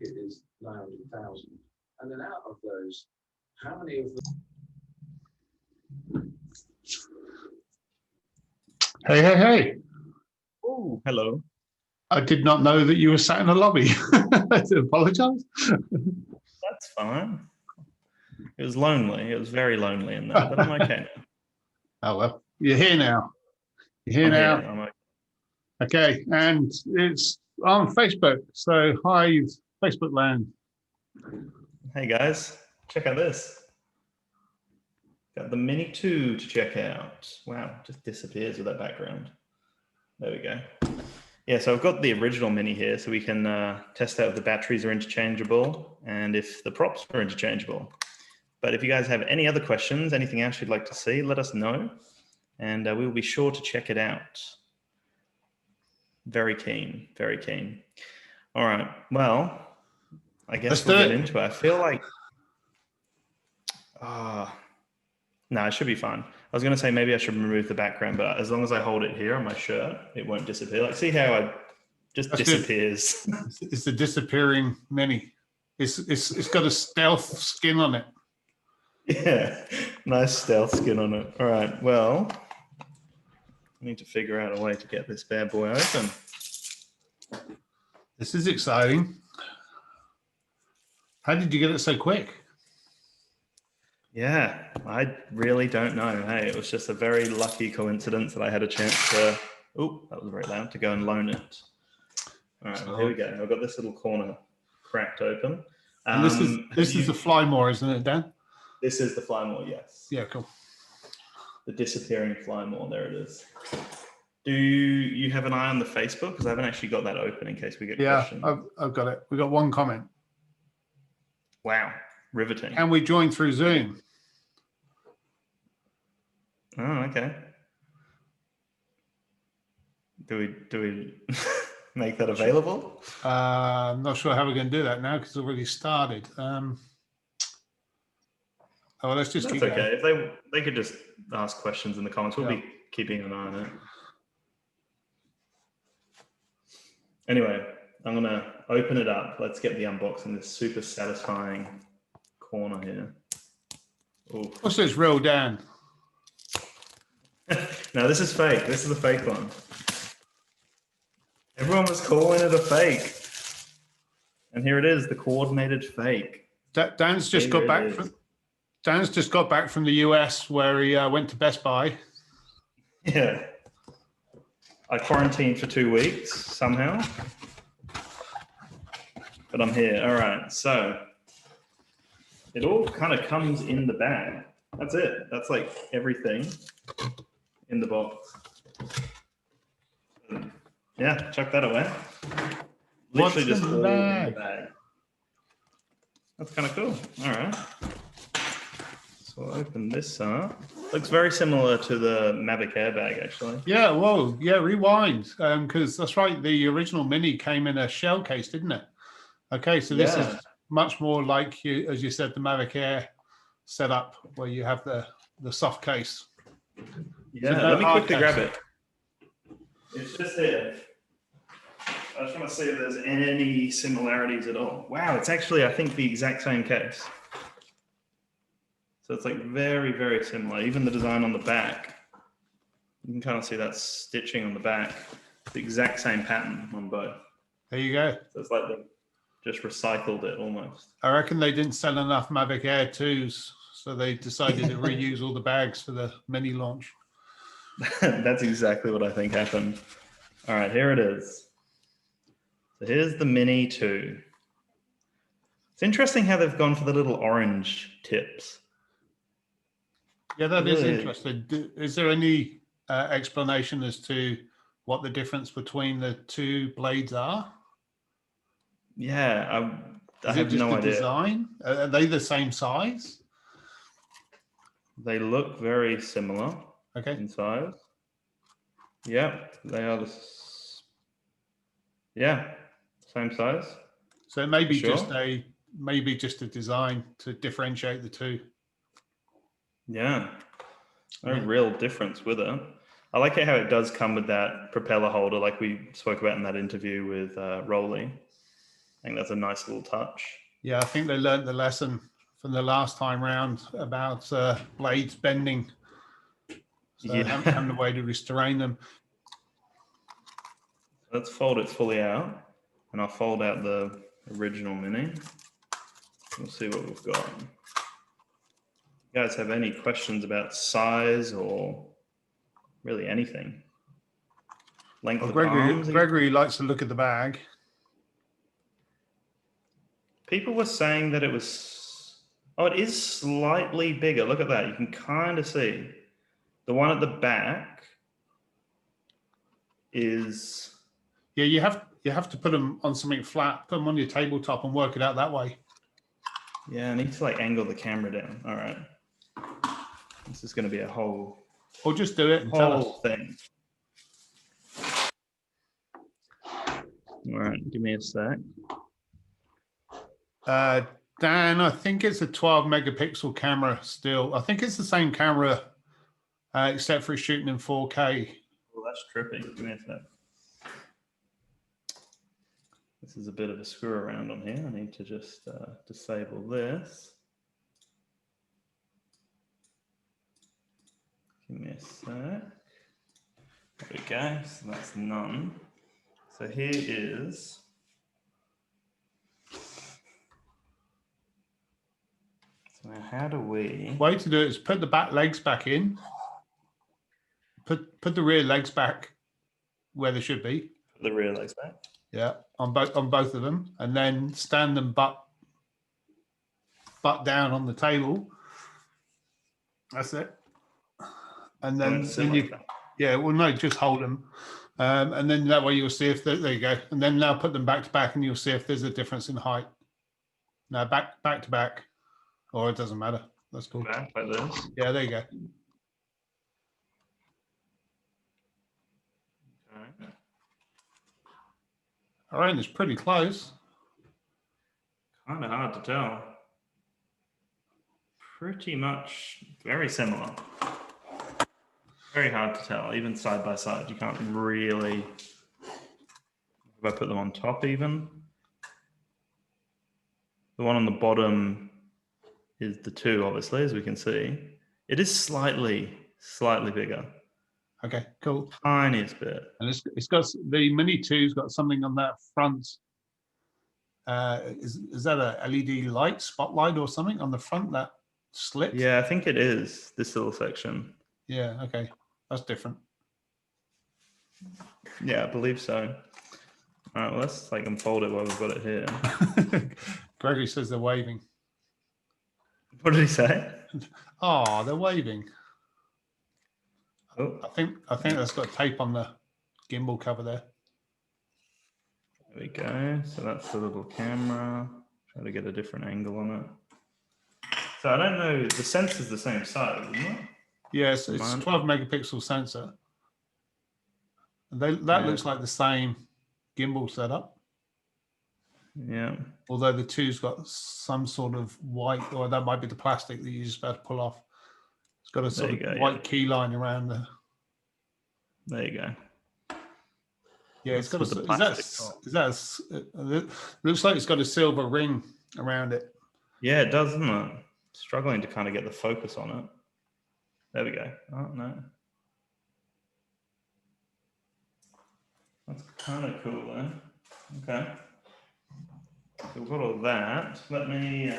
it is 900,000. And then out of those, how many of them? Hey. Oh, hello. I did not know that you were sat in a lobby. I apologize. That's fine. It was lonely. It was very lonely in there, but I'm okay. Oh, well, you're here now. You're here I'm now. here. I'm okay. Okay, and it's on Facebook. So, hi, Facebook land. Hey guys, check out this. Got the Mini 2 to check out. Wow, just disappears with that background. There we go. Yeah, so I've got the original Mini here, so we can test out if the batteries are interchangeable and if the props are interchangeable. But if you guys have any other questions, anything else you'd like to see, let us know, and we will be sure to check it out. Very keen, very keen. All right, well, I guess we'll get into it. I feel like, no, it should be fine. I was going to say maybe I should remove the background, but as long as I hold it here on my shirt, it won't disappear. Like, see how it just disappears. It's the disappearing Mini. It's got a stealth skin on it. Yeah, nice stealth skin on it. All right, well, I need to figure out a way to get this bad boy open. This is exciting. How did you get it so quick? Yeah, I really don't know. Hey, it was just a very lucky coincidence that I had a chance to, oh, that was very loud, to go and loan it. All right, well, here we go. I've got this little corner cracked open. And this is the Flymore, isn't it, Dan? This is the Flymore, yes. Yeah, cool. The disappearing Flymore, there it is. Do you have an eye on the Facebook? Because I haven't actually got that open in case we get questions. Yeah, I've got it. We got one comment. Wow, riveting. Can we join through Zoom? Oh, okay. Do we make that available? I'm not sure how we're going to do that now because it's already started. Oh, let's just keep going. That's okay. If they could just ask questions in the comments, we'll be keeping an eye on it. Anyway, I'm going to open it up. Let's get the unboxing. This super satisfying corner here. Ooh. What's this real, Dan? No, this is fake. This is a fake one. Everyone was calling it a fake. And here it is, the coordinated fake. Dan's just got back from the US where he went to Best Buy. Yeah. I quarantined for 2 weeks somehow. But I'm here. All right. So it all kind of comes in the bag. That's it. That's like everything in the box. Yeah, chuck that away. Literally just all in the bag. That's kind of cool. All right. So I'll open this up. Looks very similar to the Mavic airbag, actually. Yeah, whoa, yeah, rewind. Because that's right, the original Mini came in a shell case, didn't it? Okay, so this is much more like, as you said, the Mavic Air setup where you have the soft case. Yeah, so let me quickly grab it. It's just here. I just want to see if there's any similarities at all. Wow, it's actually, I think, the exact same case. So it's like very, very similar. Even the design on the back, you can kind of see that stitching on the back. The exact same pattern on both. There you go. So it's like they just recycled it almost. I reckon they didn't sell enough Mavic Air 2s, so they decided to reuse all the bags for the Mini launch. That's exactly what I think happened. All right, here it is. So here's the Mini 2. It's interesting how they've gone for the little orange tips. Yeah, that is interesting. Is there any explanation as to what the difference between the two blades are? Yeah, I have no idea. Design? Are they the same size? They look very similar in size. Yeah, they are same size. So it may be just a design to differentiate the two. Yeah, no real difference with it. I like how it does come with that propeller holder like we spoke about in that interview with Rolly. I think that's a nice little touch. Yeah, I think they learned the lesson from the last time round about blades bending. So Yeah. having a way to restrain them. Let's fold it fully out, and I'll fold out the original Mini. We'll see what we've got. You guys have any questions about size or really anything? Length of arms? Gregory likes to look at the bag. People were saying that it was, oh, it is slightly bigger. Look at that. You can kind of see. The one at the back is... Yeah, you have to put them on something flat, put them on your tabletop and work it out that way. Yeah, I need to like angle the camera down. All right. This is going to be a whole... Or just do it and tell us. Whole thing. All right, give me a sec. Dan, I think it's a 12 megapixel camera still. I think it's the same camera, except for shooting in 4K. Well, that's trippy. Give me a sec. This is a bit of a screw around on here. I need to just disable this. Give me a sec. There we go. So that's none. So here is... So now how do we... Way to do it is put the back legs back in. Put the rear legs back where they should be. Put the rear legs back. Yeah, on both of them, and then stand them butt down on the table. That's it. And then you, yeah, well, no, just hold them, and then that way you'll see if there you go. And then now put them back to back, and you'll see if there's a difference in height. Now back to back, or it doesn't matter. That's cool. Back like this. Yeah, there you go. Okay. All right, it's pretty close. Kind of hard to tell. Pretty much very similar. Very hard to tell, even side by side. You can't really... If I put them on top even. The one on the bottom is the 2, obviously, as we can see. It is slightly bigger. Okay, cool. Tiniest bit. And it's got the Mini 2's got something on that front. Is that a LED light, spotlight or something on the front that slit? Yeah, I think it is, this little section. Yeah, okay. That's different. Yeah, I believe so. All right, well, let's like unfold it while we've got it here. Gregory says they're waving. What did he say? Oh, they're waving. Oh. I think that's got tape on the gimbal cover there. There we go. So that's the little camera. Try to get a different angle on it. So I don't know, the sensor's the same size, isn't it? Yes, it's 12 megapixel sensor. That looks like the same gimbal setup. Yeah. Although the 2's got some sort of white, or that might be the plastic that you're just about to pull off. It's got a sort of white key line around there. There you go. Yeah, it's got looks like it's got a silver ring around it. Yeah, it does, doesn't it? Struggling to kind of get the focus on it. There we go. Oh, no. That's kind of cool, though. Okay. So we've got all that. Let me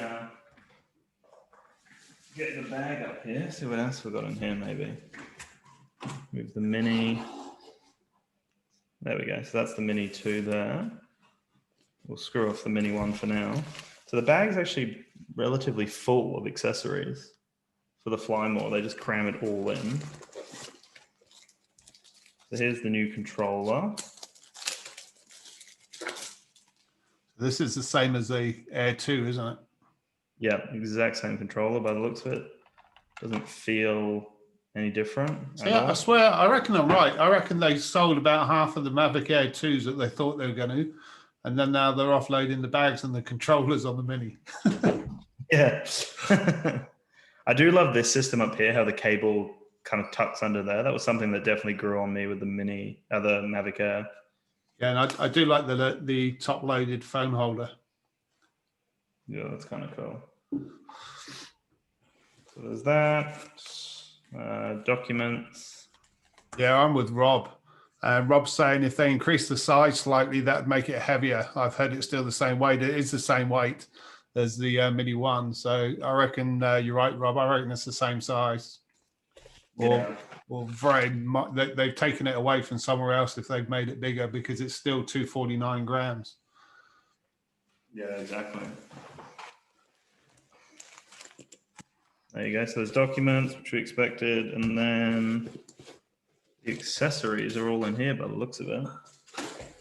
get the bag up here. See what else we've got in here, maybe. Move the Mini. There we go. So that's the Mini 2 there. We'll screw off the Mini 1 for now. So the bag's actually relatively full of accessories for the Fly More. They just cram it all in. So here's the new controller. This is the same as the Air 2, isn't it? Yeah, exact same controller by the looks of it. Doesn't feel any different. Yeah, I swear, I reckon I'm right. I reckon they sold about half of the Mavic Air 2s that they thought they were going to, and then now they're offloading the bags and the controllers on the Mini. Yeah. I do love this system up here, how the cable kind of tucks under there. That was something that definitely grew on me with the Mini, the Mavic Air. Yeah, and I do like the top-loaded phone holder. Yeah, that's kind of cool. So there's that. Documents. Yeah, I'm with Rob. Rob's saying if they increase the size slightly, that'd make it heavier. I've heard it's still the same weight. It is the same weight as the Mini 1. So I reckon you're right, Rob. I reckon it's the same size. Or very much, they've taken it away from somewhere else if they've made it bigger, because it's still 249 grams. Yeah, exactly. There you go. So there's documents, which we expected, and then the accessories are all in here by the looks of it.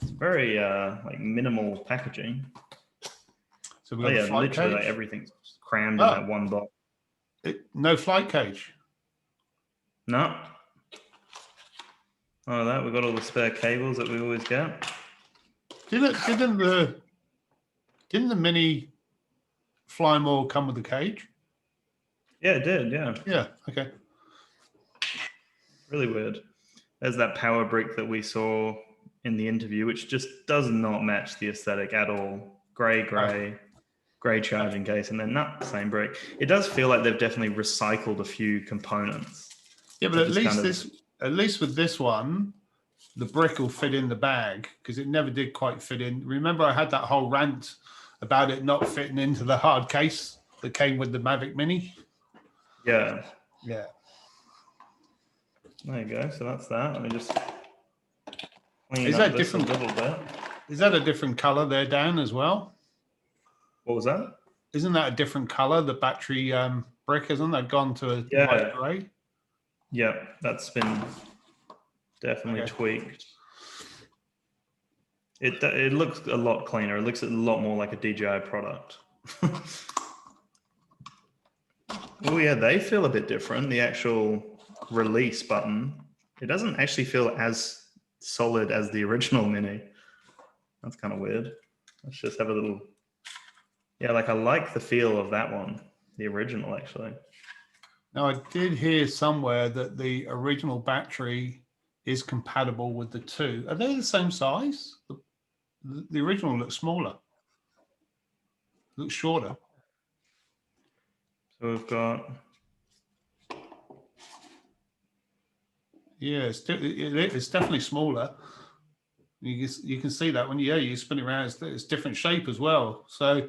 It's very like minimal packaging. So we've got the flight literally cage. like everything's crammed in that one box. No flight cage. No. Oh, that we've got all the spare cables that we always get. Didn't the Mini Fly More come with the cage? Yeah, it did. Yeah. Yeah. Okay. Really weird. There's that power brick that we saw in the interview, which just does not match the aesthetic at all. Grey charging case, and then same brick. It does feel like they've definitely recycled a few components. Yeah, but at least with this one, the brick will fit in the bag, because it never did quite fit in. Remember, I had that whole rant about it not fitting into the hard case that came with the Mavic Mini. Yeah. Yeah. There you go. So that's that. Let me just clean Is up that this different? a little bit. Is that a different color there, Dan, as well? What was that? Isn't that a different color? The battery brick, isn't that gone to a light gray? Yeah, that's been definitely tweaked. It looks a lot cleaner. It looks a lot more like a DJI product. Oh yeah, they feel a bit different. The actual release button, it doesn't actually feel as solid as the original Mini. That's kind of weird. Let's just have a little. Yeah, like I like the feel of that one, the original actually. Now, I did hear somewhere that the original battery is compatible with the 2. Are they the same size? The original looks smaller. Looks shorter. So we've got. Yeah, it's definitely smaller. You can see that when you spin it around, it's different shape as well. So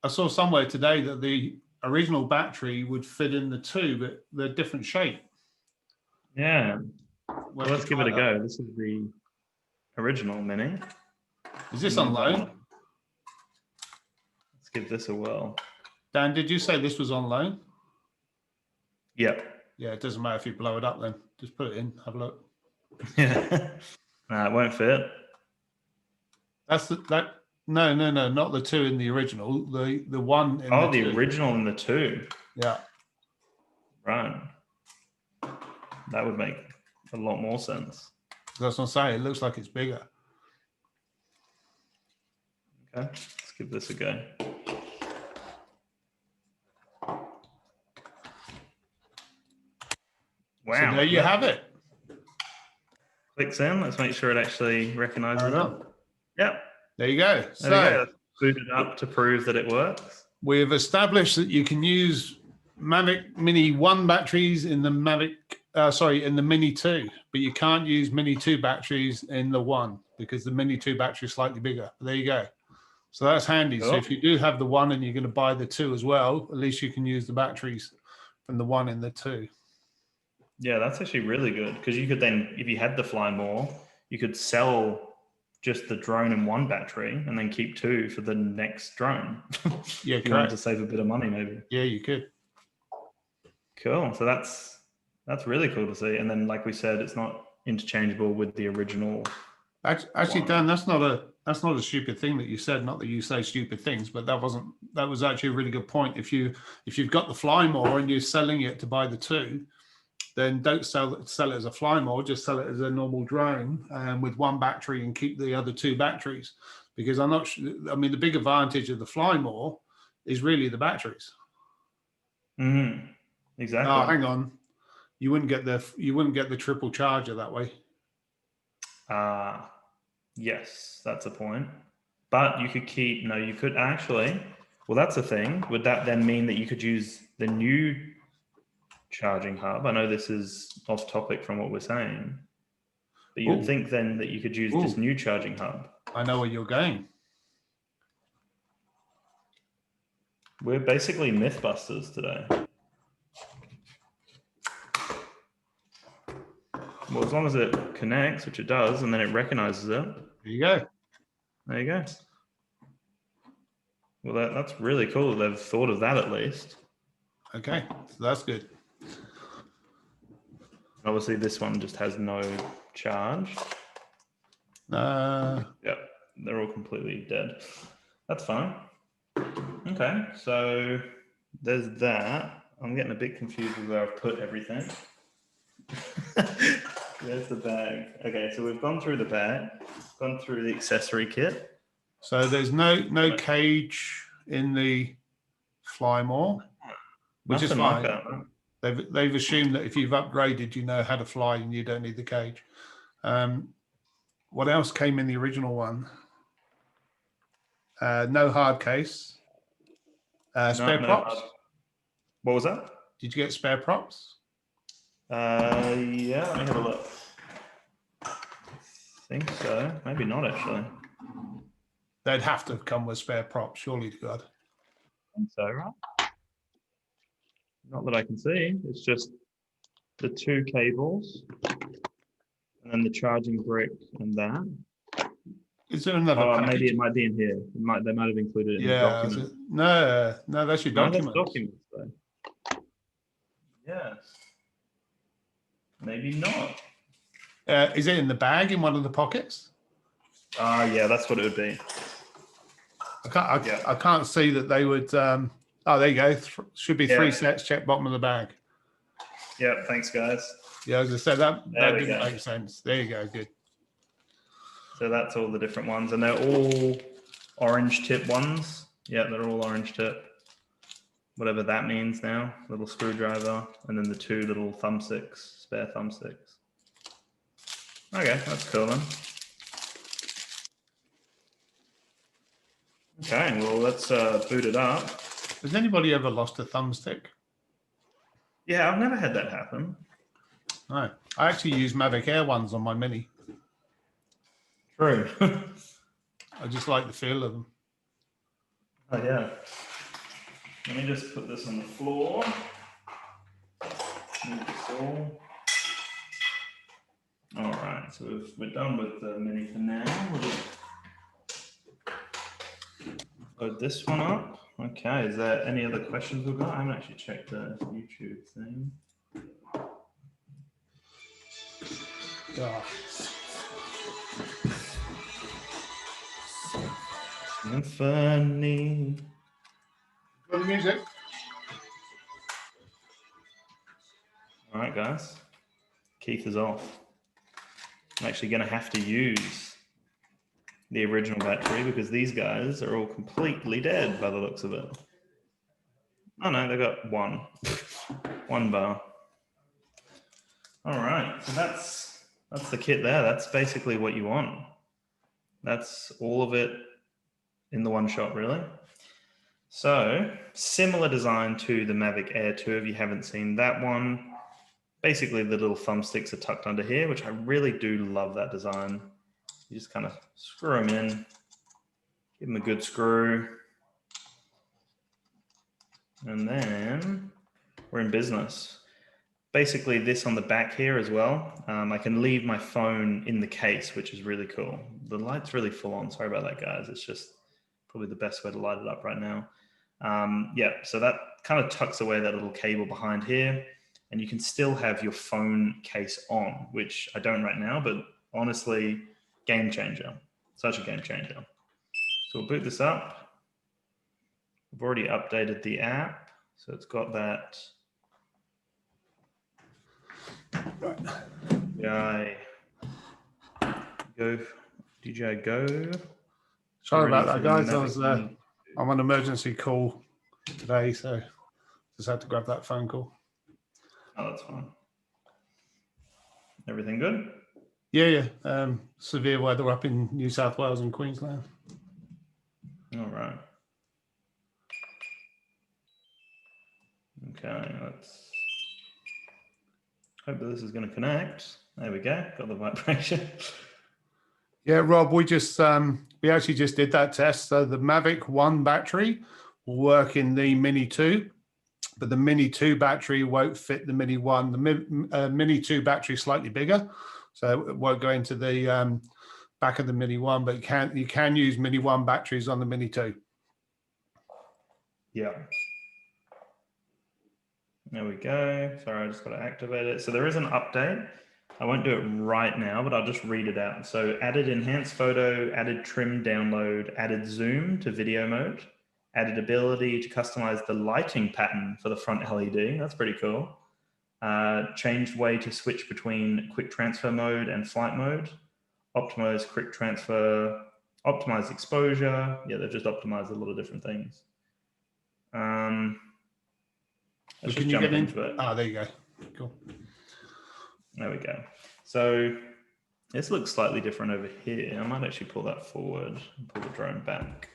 I saw somewhere today that the original battery would fit in the 2, but they're different shape. Yeah. Well, let's give it a go. This is the original Mini. Is this on loan? Let's give this a whirl. Dan, did you say this was on loan? Yep. Yeah, it doesn't matter if you blow it up then. Just put it in, have a look. Yeah. It won't fit. No, not the 2 in the original. The one in the 2. Original in the 2. Yeah. Right. That would make a lot more sense. That's what I'm saying. It looks like it's bigger. Okay, let's give this a go. Wow. So there you have it. Clicks in. Let's make sure it actually recognizes it. Yep. There you go. So let's boot it up to prove that it works. We've established that you can use Mavic Mini 1 batteries in the in the Mini 2, but you can't use Mini 2 batteries in the 1 because the Mini 2 battery is slightly bigger. But there you go. So that's handy. Cool. So if you do have the 1 and you're going to buy the 2 as well, at least you can use the batteries from the 1 and the 2. Yeah, that's actually really good, because you could then, if you had the Fly More, you could sell just the drone in 1 battery and then keep 2 for the next drone. Yeah, if you wanted to save a bit of money, maybe. Yeah, you could. Cool. So that's really cool to see. And then, like we said, it's not interchangeable with the original. Actually, Dan, that's not a stupid thing that you said. Not that you say stupid things, but that was actually a really good point. If you've got the Fly More and you're selling it to buy the 2, then don't sell it as a Fly More. Just sell it as a normal drone with 1 battery and keep the other 2 batteries. Because I'm not sure. I mean, the big advantage of the Fly More is really the batteries. Mm-hmm. Exactly. Oh, hang on. You wouldn't get the triple charger that way. Yes, that's a point. But you could keep, no, you could actually, well, that's the thing. Would that then mean that you could use the new charging hub? I know this is off topic from what we're saying, but you'd Ooh. think then that you could use this Ooh. new charging hub. I know where you're going. We're basically Mythbusters today. Well, as long as it connects, which it does, and then it recognizes it. There you go. There you go. Well, that's really cool. They've thought of that at least. Okay, so that's good. Obviously, this one just has no charge. Yep, they're all completely dead. That's fine. Okay, so there's that. I'm getting a bit confused with where I've put everything. There's the bag. Okay, so we've gone through the bag, gone through the accessory kit. So there's no cage in the Flymore, which is fine. They've assumed that if you've upgraded, you know how to fly and you don't need the cage. What else came in the original one? No hard case. Spare props. What was that? Did you get spare props? Yeah, let me have a look. I think so. Maybe not actually. They'd have to have come with spare props, surely to God. I think so, right? Not that I can see. It's just the two cables and then the charging brick and that. Is there another package? Maybe it might be in here. They might have included it in the document. No, that's your document. That's documents though. Yes. Maybe not. Is it in the bag in one of the pockets? Yeah, that's what it would be. I can't see that they would. Oh, there you go. Should be 3 sets. Check bottom of the bag. Yeah, thanks, guys. Yeah, as I said, that didn't make sense. There you go. Good. So that's all the different ones, and they're all orange tip ones. Yeah, they're all orange tip. Whatever that means now. Little screwdriver, and then the two little thumbsticks, spare thumbsticks. Okay, that's cool then. Okay, well, let's boot it up. Has anybody ever lost a thumbstick? Yeah, I've never had that happen. No, I actually use Mavic Air ones on my Mini. True. I just like the feel of them. Oh, yeah. Let me just put this on the floor. Move this all right, so we're done with the Mini for now. We'll just load this one up. Okay, is there any other questions we've got? I haven't actually checked the YouTube thing. Funny. Got the music. All right, guys. Keith is off. I'm actually going to have to use the original battery because these guys are all completely dead by the looks of it. Oh no, they've got one bar. All right, so that's the kit there. That's basically what you want. That's all of it in the one shot, really. So similar design to the Mavic Air 2 if you haven't seen that one. Basically, the little thumbsticks are tucked under here, which I really do love that design. You just kind of screw them in, give them a good screw, and then we're in business. Basically, this on the back here as well. I can leave my phone in the case, which is really cool. The light's really full on. Sorry about that, guys. It's just probably the best way to light it up right now. Yeah, so that kind of tucks away that little cable behind here. And you can still have your phone case on, which I don't right now, but honestly, game changer. Such a game changer. So we'll boot this up. I've already updated the app. So it's got that. DJI Go. Sorry about that, guys. I'm on emergency call today, so just had to grab that phone call. Oh, that's fine. Everything good? Yeah. Severe weather up in New South Wales and Queensland. All right. Okay, let's hope that this is going to connect. There we go. Got the vibration. Yeah, Rob, we actually just did that test. So the Mavic 1 battery will work in the Mini 2, but the Mini 2 battery won't fit the Mini 1. The Mini 2 battery is slightly bigger, so it won't go into the back of the Mini 1, but you can use Mini 1 batteries on the Mini 2. Yeah. There we go. Sorry, I just got to activate it. So there is an update. I won't do it right now, but I'll just read it out. So added enhanced photo, added trim download, added zoom to video mode, added ability to customize the lighting pattern for the front LED. That's pretty cool. Changed way to switch between quick transfer mode and flight mode. Optimize quick transfer, optimize exposure. Yeah, they've just optimized a lot of different things. Let's just jump into it. Oh, there you go. Cool. There we go. So this looks slightly different over here. I might actually pull that forward and pull the drone back.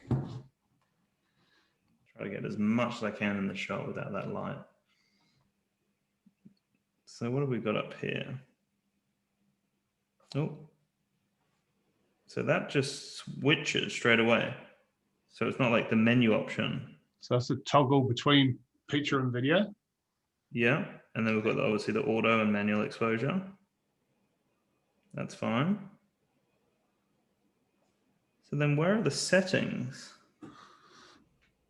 Try to get as much as I can in the shot without that light. So what have we got up here? Oh, so that just switches straight away. So it's not like the menu option. So that's a toggle between picture and video. Yeah, and then we've got obviously the auto and manual exposure. That's fine. So then where are the settings?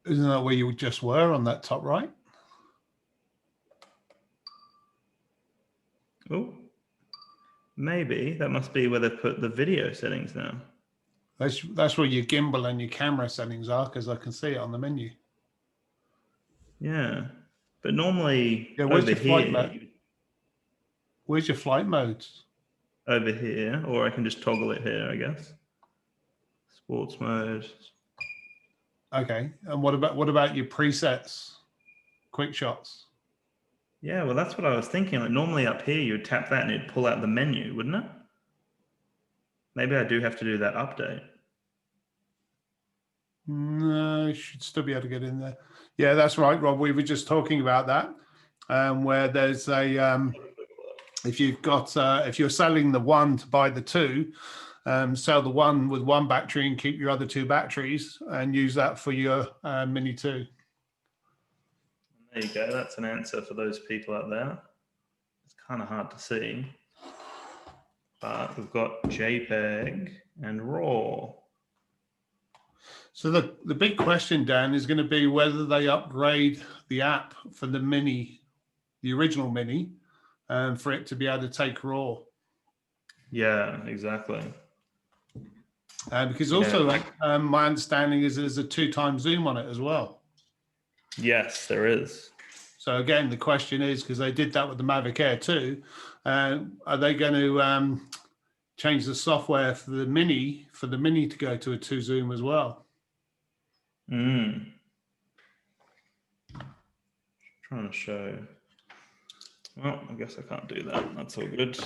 Isn't that where you just were on that top right? Oh, maybe that must be where they've put the video settings now. That's where your gimbal and your camera settings are, because I can see it on the menu. Yeah, but normally where's over your flight here, mode? Where's your flight modes? Over here, or I can just toggle it here, I guess. Sports mode. Okay, and what about your presets, quick shots? Yeah, well, that's what I was thinking. Like normally up here, you would tap that and it'd pull out the menu, wouldn't it? Maybe I do have to do that update. No, you should still be able to get in there. Yeah, that's right, Rob. We were just talking about that, where there's a if you're selling the 1 to buy the 2, sell the 1 with 1 battery and keep your other 2 batteries and use that for your Mini 2. There you go. That's an answer for those people out there. It's kind of hard to see, but we've got JPEG and RAW. So the big question, Dan, is going to be whether they upgrade the app for the Mini, the original Mini, for it to be able to take RAW. Yeah, exactly. Because also, my understanding is there's a 2x zoom on it as well. Yes, there is. So again, the question is, because they did that with the Mavic Air 2, are they going to change the software for the Mini to go to a 2 zoom as well? Trying to show. Well, I guess I can't do that. That's all good.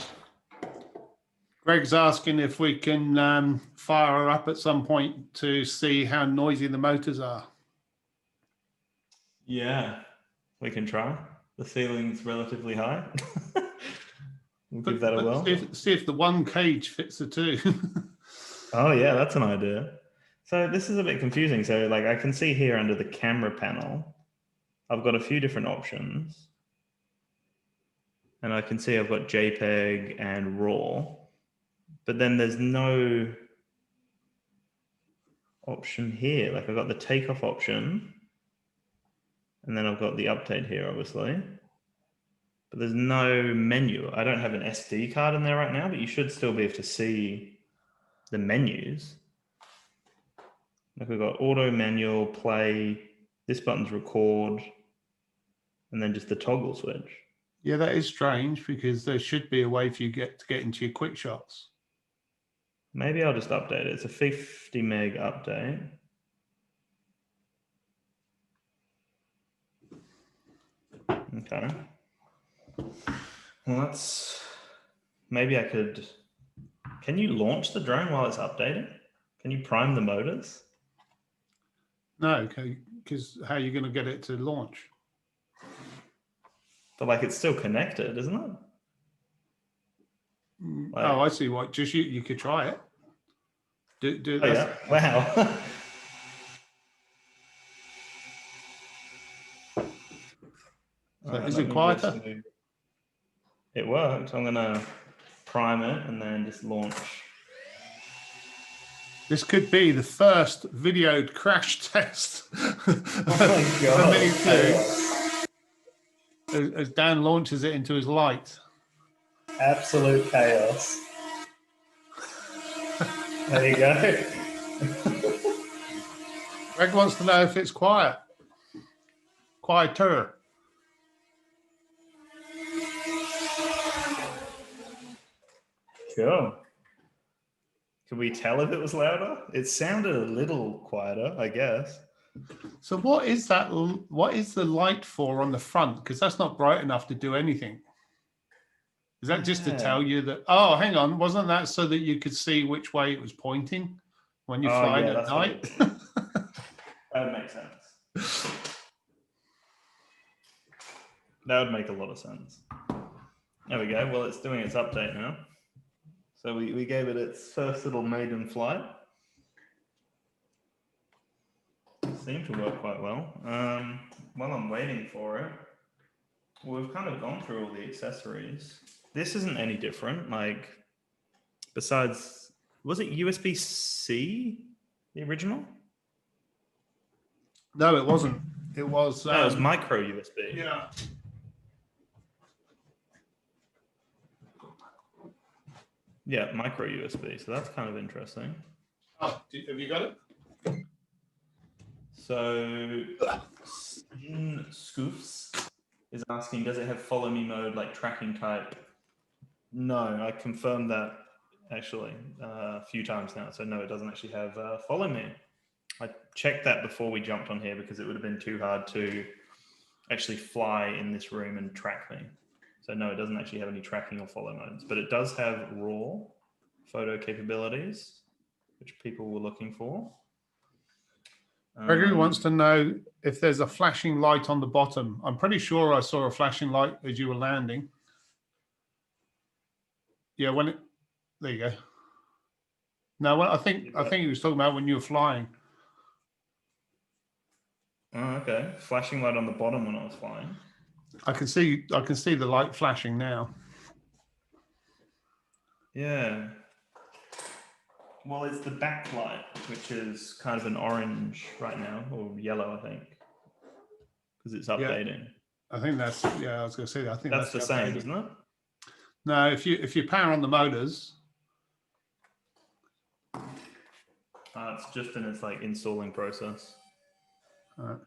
Greg's asking if we can fire her up at some point to see how noisy the motors are. Yeah, we can try. The ceiling's relatively high. We'll give that a whirl. See if the 1 cage fits the 2. Oh yeah, that's an idea. So this is a bit confusing. So like I can see here under the camera panel, I've got a few different options. And I can see I've got JPEG and RAW, but then there's no option here. Like I've got the takeoff option, and then I've got the update here, obviously, but there's no menu. I don't have an SD card in there right now, but you should still be able to see the menus. Like we've got auto, manual, play, this button's record, and then just the toggle switch. Yeah, that is strange because there should be a way for you to get into your quick shots. Maybe I'll just update it. It's a 50 meg update. Okay. Well, maybe I could Can you launch the drone while it's updating? Can you prime the motors? No, because how are you going to get it to launch? But like it's still connected, isn't it? Like, oh, I see. What? Just you could try it. Do oh yeah! Wow. So is it quieter? It worked. I'm gonna prime it and then just launch. This could be the first videoed crash test. Oh my god! As Dan launches it into his light. Absolute chaos. There you go. Greg wants to know if it's quiet. Quieter. Cool. Could we tell if it was louder? It sounded a little quieter, I guess. So what is that? What is the light for on the front? Because that's not bright enough to do anything. Is that just to tell you that, oh, hang on, wasn't that so that you could see which way it was pointing when you're flying at night? That would make sense. That would make a lot of sense. There we go. Well, it's doing its update now. So we gave it its first little maiden flight. It seemed to work quite well. While I'm waiting for it, we've kind of gone through all the accessories. This isn't any different. Like, besides, was it USB-C, the original? No, it wasn't. It was. No, it was micro USB. Yeah. Yeah, micro USB. So that's kind of interesting. Oh, have you got it? So, Scoofs is asking, does it have follow me mode, like tracking type? No, I confirmed that actually a few times now. So no, it doesn't actually have follow me. I checked that before we jumped on here because it would have been too hard to actually fly in this room and track me. So no, it doesn't actually have any tracking or follow modes, but it does have raw photo capabilities, which people were looking for. Gregory wants to know if there's a flashing light on the bottom. I'm pretty sure I saw a flashing light as you were landing. Yeah, there you go. No, I think he was talking about when you were flying. Oh, okay. Flashing light on the bottom when I was flying. I can see the light flashing now. Yeah. Well, it's the backlight, which is kind of an orange right now, or yellow, I think, because it's updating. Yeah, I think that's. Yeah, I was going to say that. I think that's the same, isn't it? No, if you power on the motors. It's just in its like installing process. All right.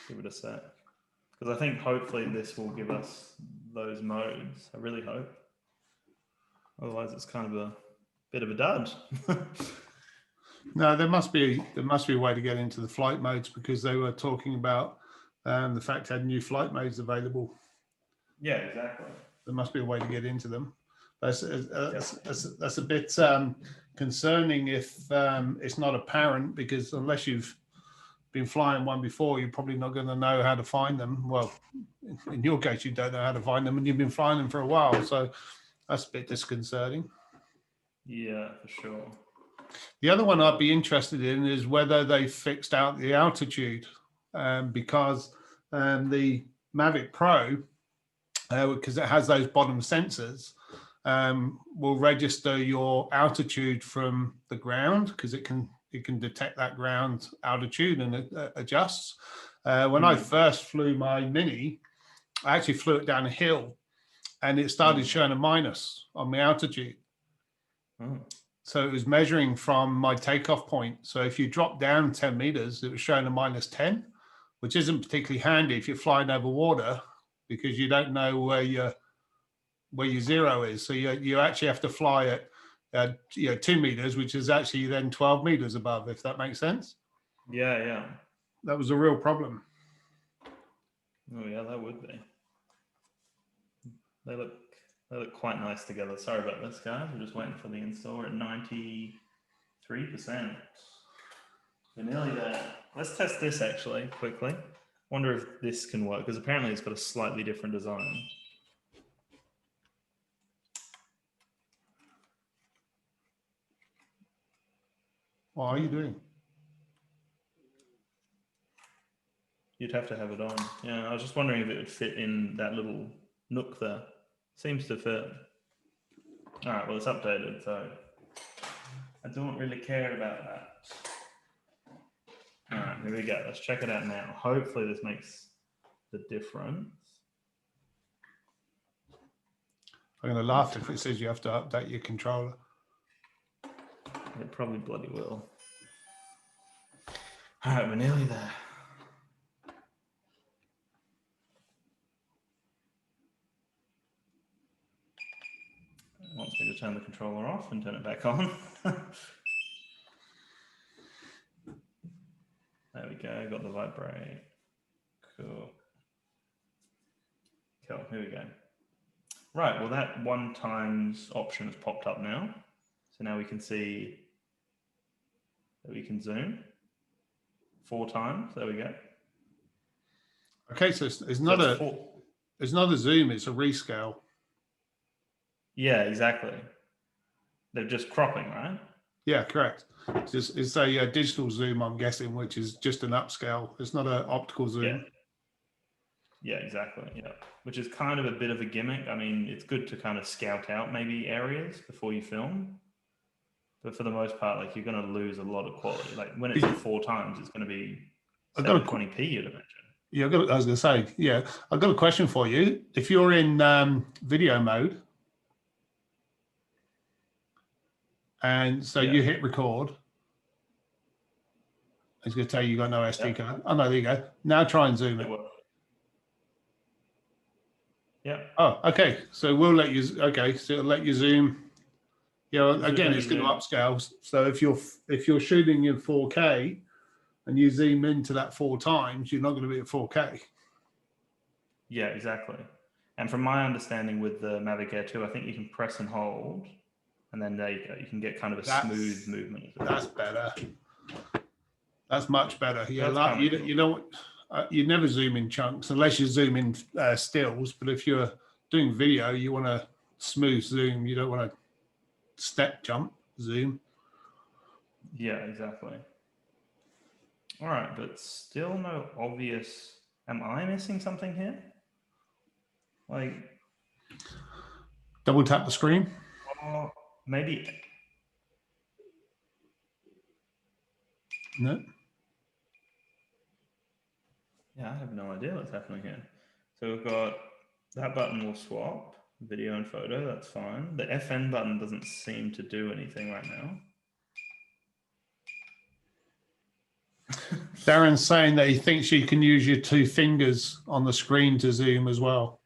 Give it a sec. Because I think hopefully this will give us those modes. I really hope. Otherwise, it's kind of a bit of a dud. No, there must be a way to get into the flight modes because they were talking about the fact they had new flight modes available. Yeah, exactly. There must be a way to get into them. That's a bit concerning if it's not apparent, because unless you've been flying one before, you're probably not going to know how to find them. Well, in your case, you don't know how to find them, and you've been flying them for a while, so that's a bit disconcerting. Yeah, for sure. The other one I'd be interested in is whether they fixed out the altitude, because the Mavic Pro, because it has those bottom sensors, will register your altitude from the ground, because it can detect that ground altitude and it adjusts. When I first flew my Mini, I actually flew it down a hill and it started showing a minus on my altitude. So it was measuring from my takeoff point. So if you drop down 10 meters, it was showing a minus 10, which isn't particularly handy if you're flying over water, because you don't know where your zero is. So you actually have to fly at 2 meters, which is actually then 12 meters above, if that makes sense. Yeah. That was a real problem. Oh yeah, that would be. They They look quite nice together. Sorry about this, guys. We're just waiting for the install. We're at 93%. We're nearly there. Let's test this actually quickly. Wonder if this can work, because apparently it's got a slightly different design. What are you doing? You'd have to have it on. Yeah, I was just wondering if it would fit in that little nook there. Seems to fit. All right, well, it's updated, so I don't really care about that. All right, here we go. Let's check it out now. Hopefully this makes the difference. I'm going to laugh if it says you have to update your controller. It probably bloody will. All right, we're nearly there. It wants me to turn the controller off and turn it back on. There we go, got the vibrate. Cool. Cool, here we go. Right, well that 1 times option has popped up now. So now we can see that we can zoom 4 times, there we go. Okay, so it's not a zoom, it's a rescale. Yeah, exactly. They're just cropping, right? Yeah, correct. It's a digital zoom, I'm guessing, which is just an upscale. It's not an optical zoom. Yeah. Yeah, exactly. Yeah, which is kind of a bit of a gimmick. I mean, it's good to kind of scout out maybe areas before you film, but for the most part, like you're going to lose a lot of quality. Like when it's at 4 times, it's going to be 720p, you'd imagine. Yeah, I was going to say, yeah, I've got a question for you. If you're in video mode, and so you hit record, it's going to tell you got no SD card. Oh, no, there you go. Now try and zoom it. Yeah. Oh, okay. So we'll let you, okay, so it'll let you zoom. Yeah, again, it's going to upscale. So if you're shooting in 4K and you zoom into that 4 times, you're not going to be at 4K. Yeah, exactly. And from my understanding with the Mavic Air 2, I think you can press and hold, and then there you go. You can get kind of a smooth movement. That's better. That's much better. Yeah, like, you know what? You never zoom in chunks unless you zoom in stills. But if you're doing video, you want a smooth zoom. You don't want a step jump zoom. Yeah, exactly. All right, but still no obvious. Am I missing something here? Like, double tap the screen. Maybe. No. Yeah, I have no idea what's happening here. So we've got that button will swap video and photo. That's fine. The FN button doesn't seem to do anything right now. Darren's saying that he thinks you can use your 2 fingers on the screen to zoom as well.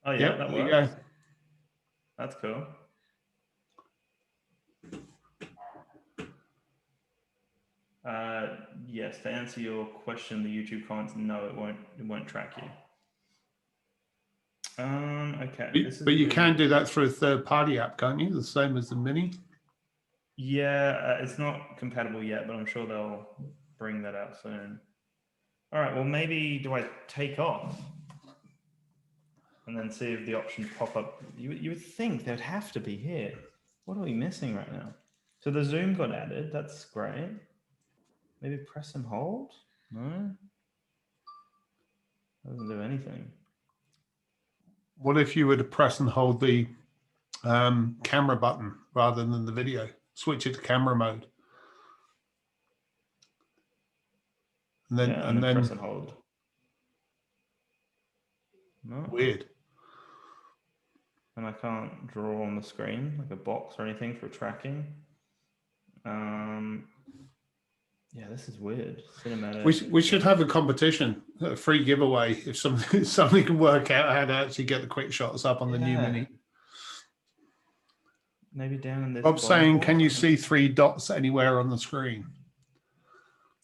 Oh yeah, yep, that there works. you go. That's cool. Yes, to answer your question, the YouTube comments, no, it won't track you. Okay. But you can do that through a third-party app, can't you? The same as the Mini. Yeah, it's not compatible yet, but I'm sure they'll bring that out soon. All right, well, maybe do I take off and then see if the options pop up? You would think they'd have to be here. What are we missing right now? So the zoom got added. That's great. Maybe press and hold? No. Doesn't do anything. What if you were to press and hold the camera button rather than the video? Switch it to camera mode. And then, press and hold. No. Weird. And I can't draw on the screen like a box or anything for tracking. Yeah, this is weird. Cinematic. We should have a competition, a free giveaway, if somebody can work out how to actually get the quick shots up on the new Mini. Maybe down in this. Bob's saying, can you see 3 dots anywhere on the screen?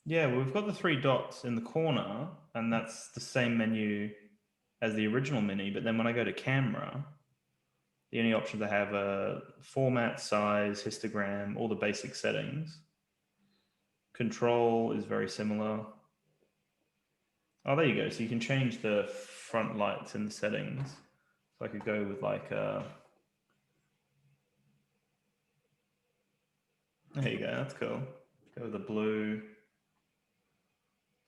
Yeah, well, we've got the 3 dots in the corner, and that's the same menu as the original Mini, but then when I go to camera, the only options I have are format, size, histogram, all the basic settings. Control is very similar. Oh, there you go. So you can change the front lights in the settings. So I could go with like there you go, that's cool. Go with a blue.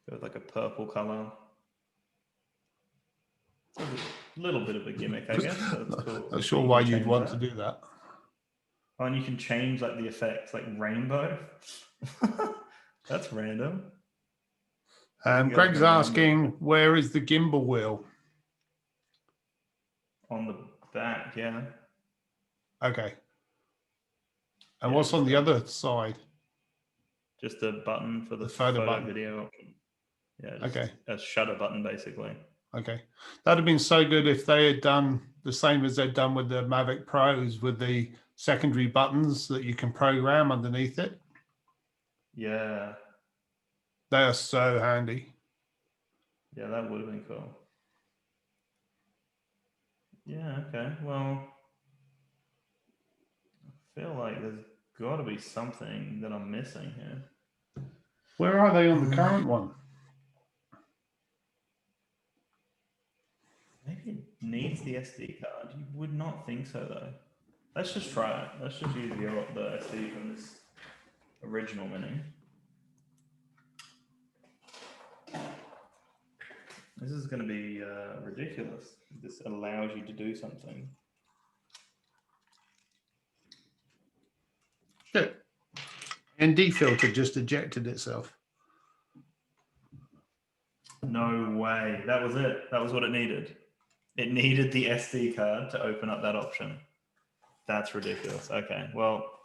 Go with like a purple color. A little bit of a gimmick, I guess. That's cool. Not sure why you'd want to do that. Oh, and you can change like the effects, like rainbow. That's random. Greg's asking, where is the gimbal wheel? On the back, yeah. Okay. And what's on the other side? Just a button for the photo button. video option. Yeah, just okay. A shutter button, basically. Okay. That'd have been so good if they had done the same as they'd done with the Mavic Pros with the secondary buttons that you can program underneath it. Yeah. They are so handy. Yeah, that would have been cool. Yeah, okay. Well, I feel like there's got to be something that I'm missing here. Where are they on the current one? Maybe it needs the SD card. You would not think so, though. Let's just try it. Let's just use the SD from this original Mini. This is going to be ridiculous. This allows you to do something. Shit. ND filter just ejected itself. No way. That was it. That was what it needed. It needed the SD card to open up that option. That's ridiculous. Okay. Well,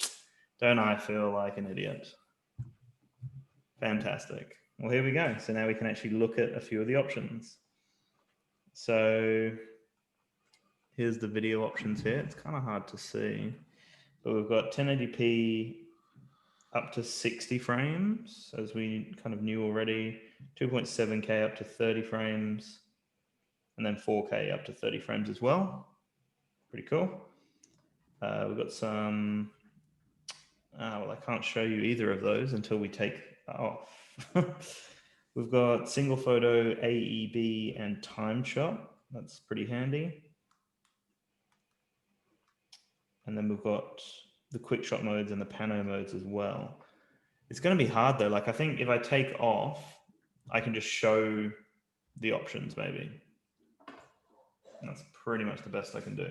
don't I feel like an idiot? Fantastic. Well, here we go. So now we can actually look at a few of the options. So here's the video options here. It's kind of hard to see, but we've got 1080p up to 60 frames, as we kind of knew already, 2.7K up to 30 frames, and then 4K up to 30 frames as well. Pretty cool. We've got some, well, I can't show you either of those until we take that off. We've got single photo, AEB, and time shot. That's pretty handy. And then we've got the quick shot modes and the pano modes as well. It's going to be hard though. Like I think if I take off, I can just show the options maybe. And that's pretty much the best I can do.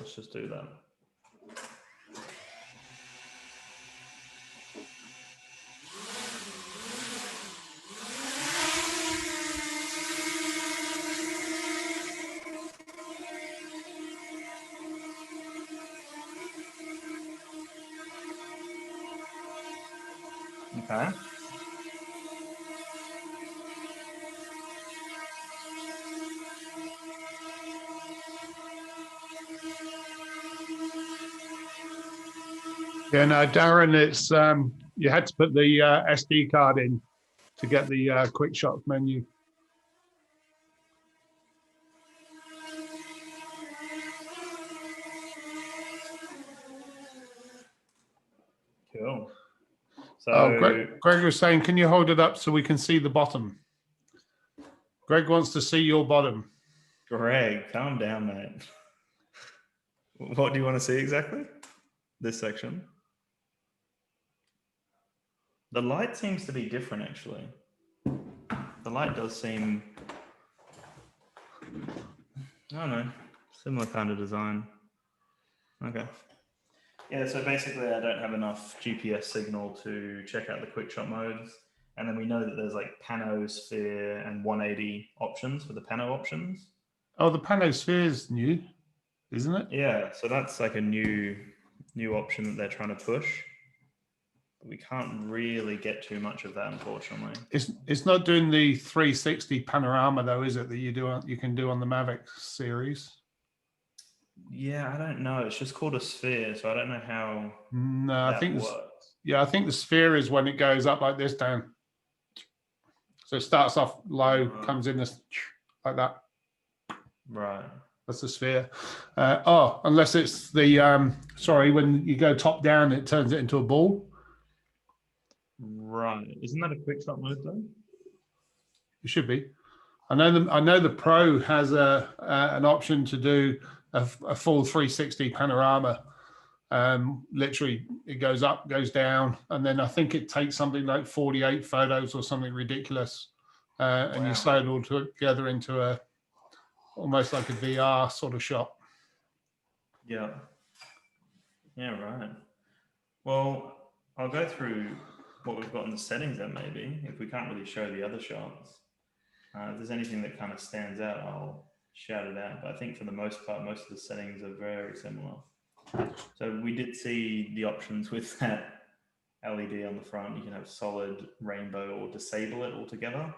Let's just do that. Okay. Yeah, no, Darren, it's you had to put the SD card in to get the quick shot menu. Cool. So Greg was saying, can you hold it up so we can see the bottom? Greg wants to see your bottom. Greg, calm down, mate. What do you want to see exactly? This section. The light seems to be different, actually. The light does seem, I don't know, similar kind of design. Okay. Yeah, so basically I don't have enough GPS signal to check out the quick shot modes. And then we know that there's like pano, sphere, and 180 options for the pano options. Oh, the pano sphere is new, isn't it? Yeah, so that's like a new option that they're trying to push. We can't really get too much of that, unfortunately. It's not doing the 360 panorama though, is it? That you can do on the Mavic series. Yeah, I don't know. It's just called a sphere, so I don't know how. No, that works. I think the sphere is when it goes up like this, Dan. So it starts off low, comes in this like that. Right. That's the sphere. Unless it's the sorry, when you go top down, it turns it into a ball. Right. Isn't that a quick shot mode though? It should be. I know the Pro has an option to do a full 360 panorama. Literally, it goes up, goes down, and then I think it takes something like 48 photos or something ridiculous, and you slide it all together into a almost like a VR sort of shot. Yeah. Yeah, right. Well, I'll go through what we've got in the settings then maybe, if we can't really show the other shots. If there's anything that kind of stands out, I'll shout it out. But I think for the most part, most of the settings are very similar. So we did see the options with that LED on the front. You can have solid, rainbow, or disable it altogether.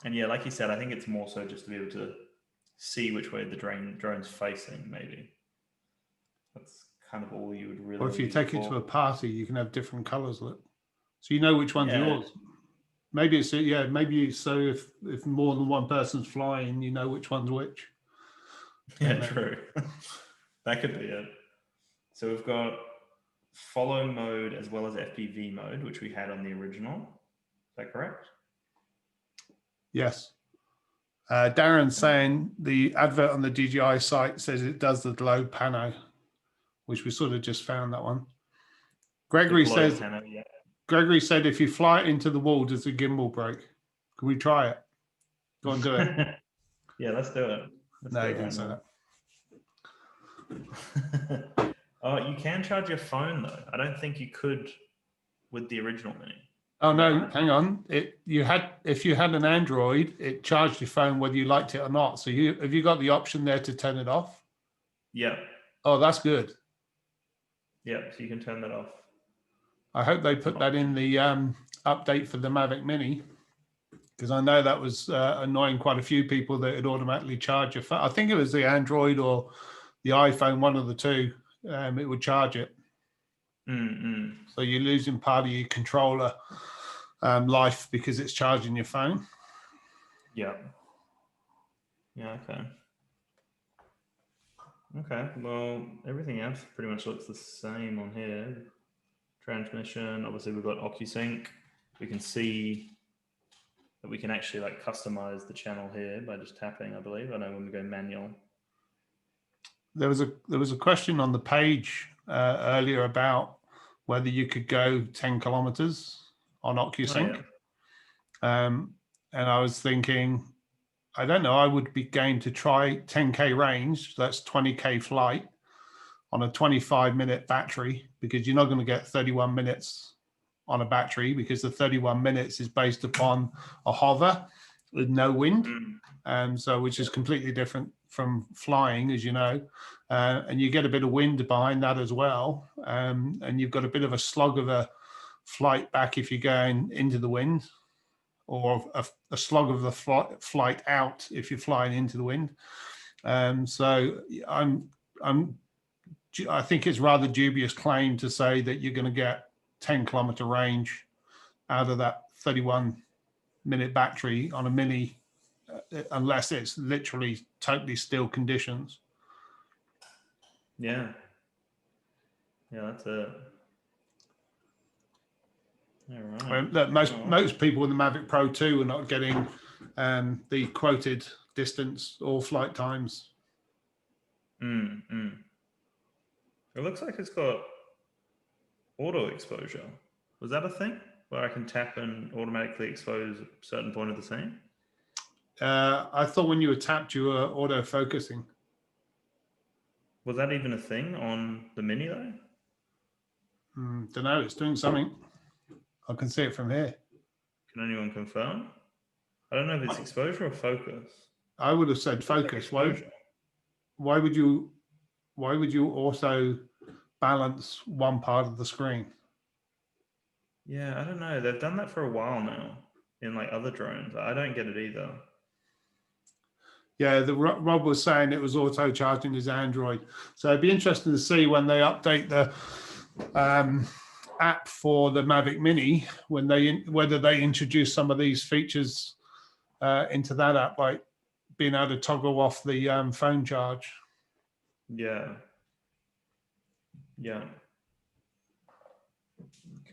And yeah, like you said, I think it's more so just to be able to see which way the drone's facing, maybe. That's kind of all you would really. Or if you take it to a party, you can have different colors. Look, so you know which one's yours. Maybe it's maybe so if more than one person's flying, you know which one's which. Yeah, true. That could be it. So we've got follow mode as well as FPV mode, which we had on the original. Is that correct? Yes. Darren's saying the advert on the DJI site says it does the glow pano, which we sort of just found that one. Gregory says, Gregory said if you fly it into the wall, does the gimbal break? Can we try it? Go and do it. Yeah, let's do it. No, you didn't say that. Oh, you can charge your phone though. I don't think you could with the original Mini. Oh no, hang on. If you had an Android, it charged your phone whether you liked it or not. So have you got the option there to turn it off? Yeah. Oh, that's good. Yeah, so you can turn that off. I hope they put that in the update for the Mavic Mini, because I know that was annoying quite a few people that it automatically charge your phone. I think it was the Android or the iPhone, one of the two. It would charge it. So you're losing part of your controller life because it's charging your phone. Yeah. Yeah, okay. Okay, well, everything else pretty much looks the same on here. Transmission, obviously we've got OcuSync. We can see that we can actually like customize the channel here by just tapping, I believe. I know when we go manual. There was a question on the page earlier about whether you could go 10 kilometers on OcuSync. Oh, yeah. And I was thinking, I don't know, I would be game to try 10K range. That's 20K flight on a 25-minute battery, because you're not going to get 31 minutes on a battery, because the 31 minutes is based upon a hover with no wind. So which is completely different from flying, as you know, and you get a bit of wind behind that as well, and you've got a bit of a slog of a flight back if you're going into the wind, or a slog of the flight out if you're flying into the wind. So I think it's rather dubious claim to say that you're going to get 10-kilometer range out of that 31-minute battery on a Mini, unless it's literally totally still conditions. Yeah. Yeah, that's it. All right. Well, look, most people with the Mavic Pro 2 are not getting the quoted distance or flight times. It looks like it's got auto exposure. Was that a thing where I can tap and automatically expose a certain point of the scene? I thought when you were tapped, you were auto focusing. Was that even a thing on the Mini though? Don't know. It's doing something. I can see it from here. Can anyone confirm? I don't know if it's exposure or focus. I would have said focus. Why would you also balance one part of the screen? Yeah, I don't know. They've done that for a while now in like other drones. I don't get it either. Yeah, Rob was saying it was auto charging his Android. So it'd be interesting to see when they update the app for the Mavic Mini when whether they introduce some of these features into that app, like being able to toggle off the phone charge. Yeah. Yeah.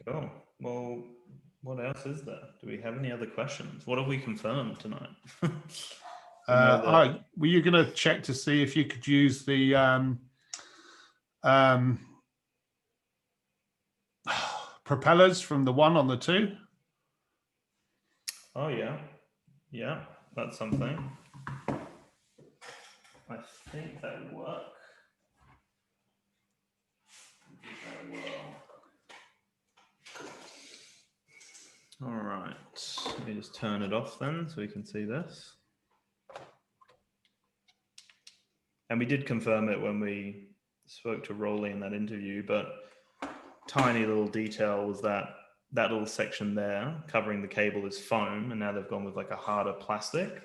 Cool. Well, what else is there? Do we have any other questions? What have we confirmed tonight? Were you going to check to see if you could use the propellers from the 1 on the 2? Oh yeah, yeah, that's something. I think that would work. All right, let me just turn it off then so we can see this. And we did confirm it when we spoke to Rolly in that interview, but tiny little detail was that little section there covering the cable is foam, and now they've gone with like a harder plastic,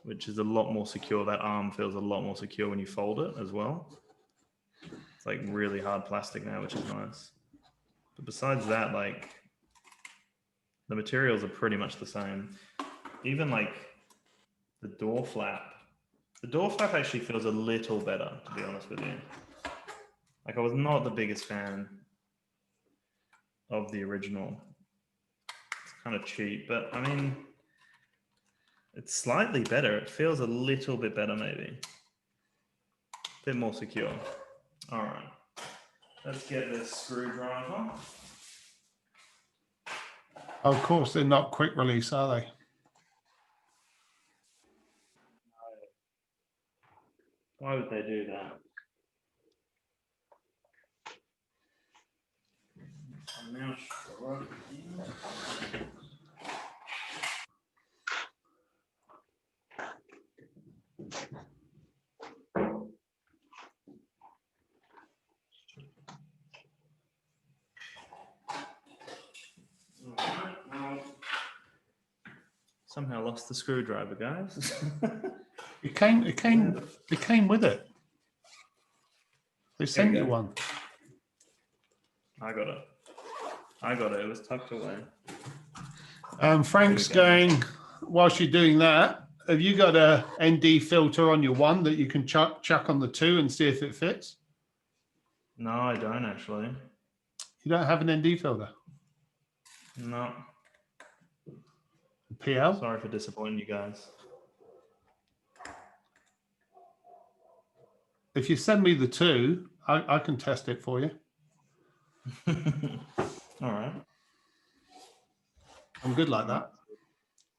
which is a lot more secure. That arm feels a lot more secure when you fold it as well. It's like really hard plastic now, which is nice. But besides that, like the materials are pretty much the same. Even like the door flap actually feels a little better, to be honest with you. Like I was not the biggest fan of the original. It's kind of cheap, but I mean, it's slightly better. It feels a little bit better, maybe. A bit more secure. All right. Let's get this screwdriver. Of course, they're not quick release, are they? Why would they do that? Now, somehow lost the screwdriver, guys. It came with it. They sent you one. I got it. It was tucked away. Frank's going, whilst you're doing that, have you got a ND filter on your 1 that you can chuck on the 2 and see if it fits? No, I don't actually. You don't have an ND filter? No. PL? Sorry for disappointing you guys. If you send me the 2, I can test it for you. All right. I'm good like that.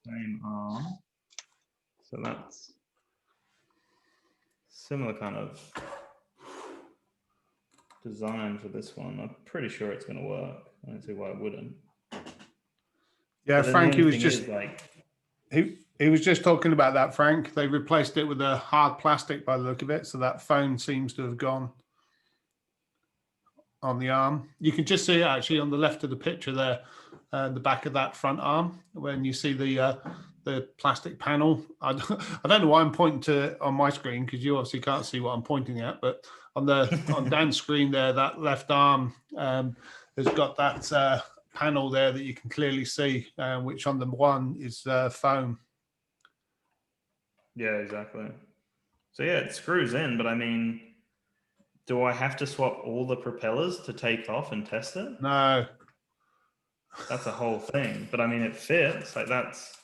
Same arm. So that's similar kind of design for this one. I'm pretty sure it's going to work. I don't see why it wouldn't. Yeah, Frank, he was just talking about that, Frank. They replaced it with a hard plastic by the look of it, so that foam seems to have gone on the arm. You can just see it actually on the left of the picture there, the back of that front arm, when you see the plastic panel. I don't know why I'm pointing to it on my screen, because you obviously can't see what I'm pointing at, but on Dan's screen there, that left arm has got that panel there that you can clearly see, which on the 1 is foam. Yeah, exactly. So yeah, it screws in, but I mean, do I have to swap all the propellers to take off and test it? No. That's a whole thing. But I mean, it fits. Like that's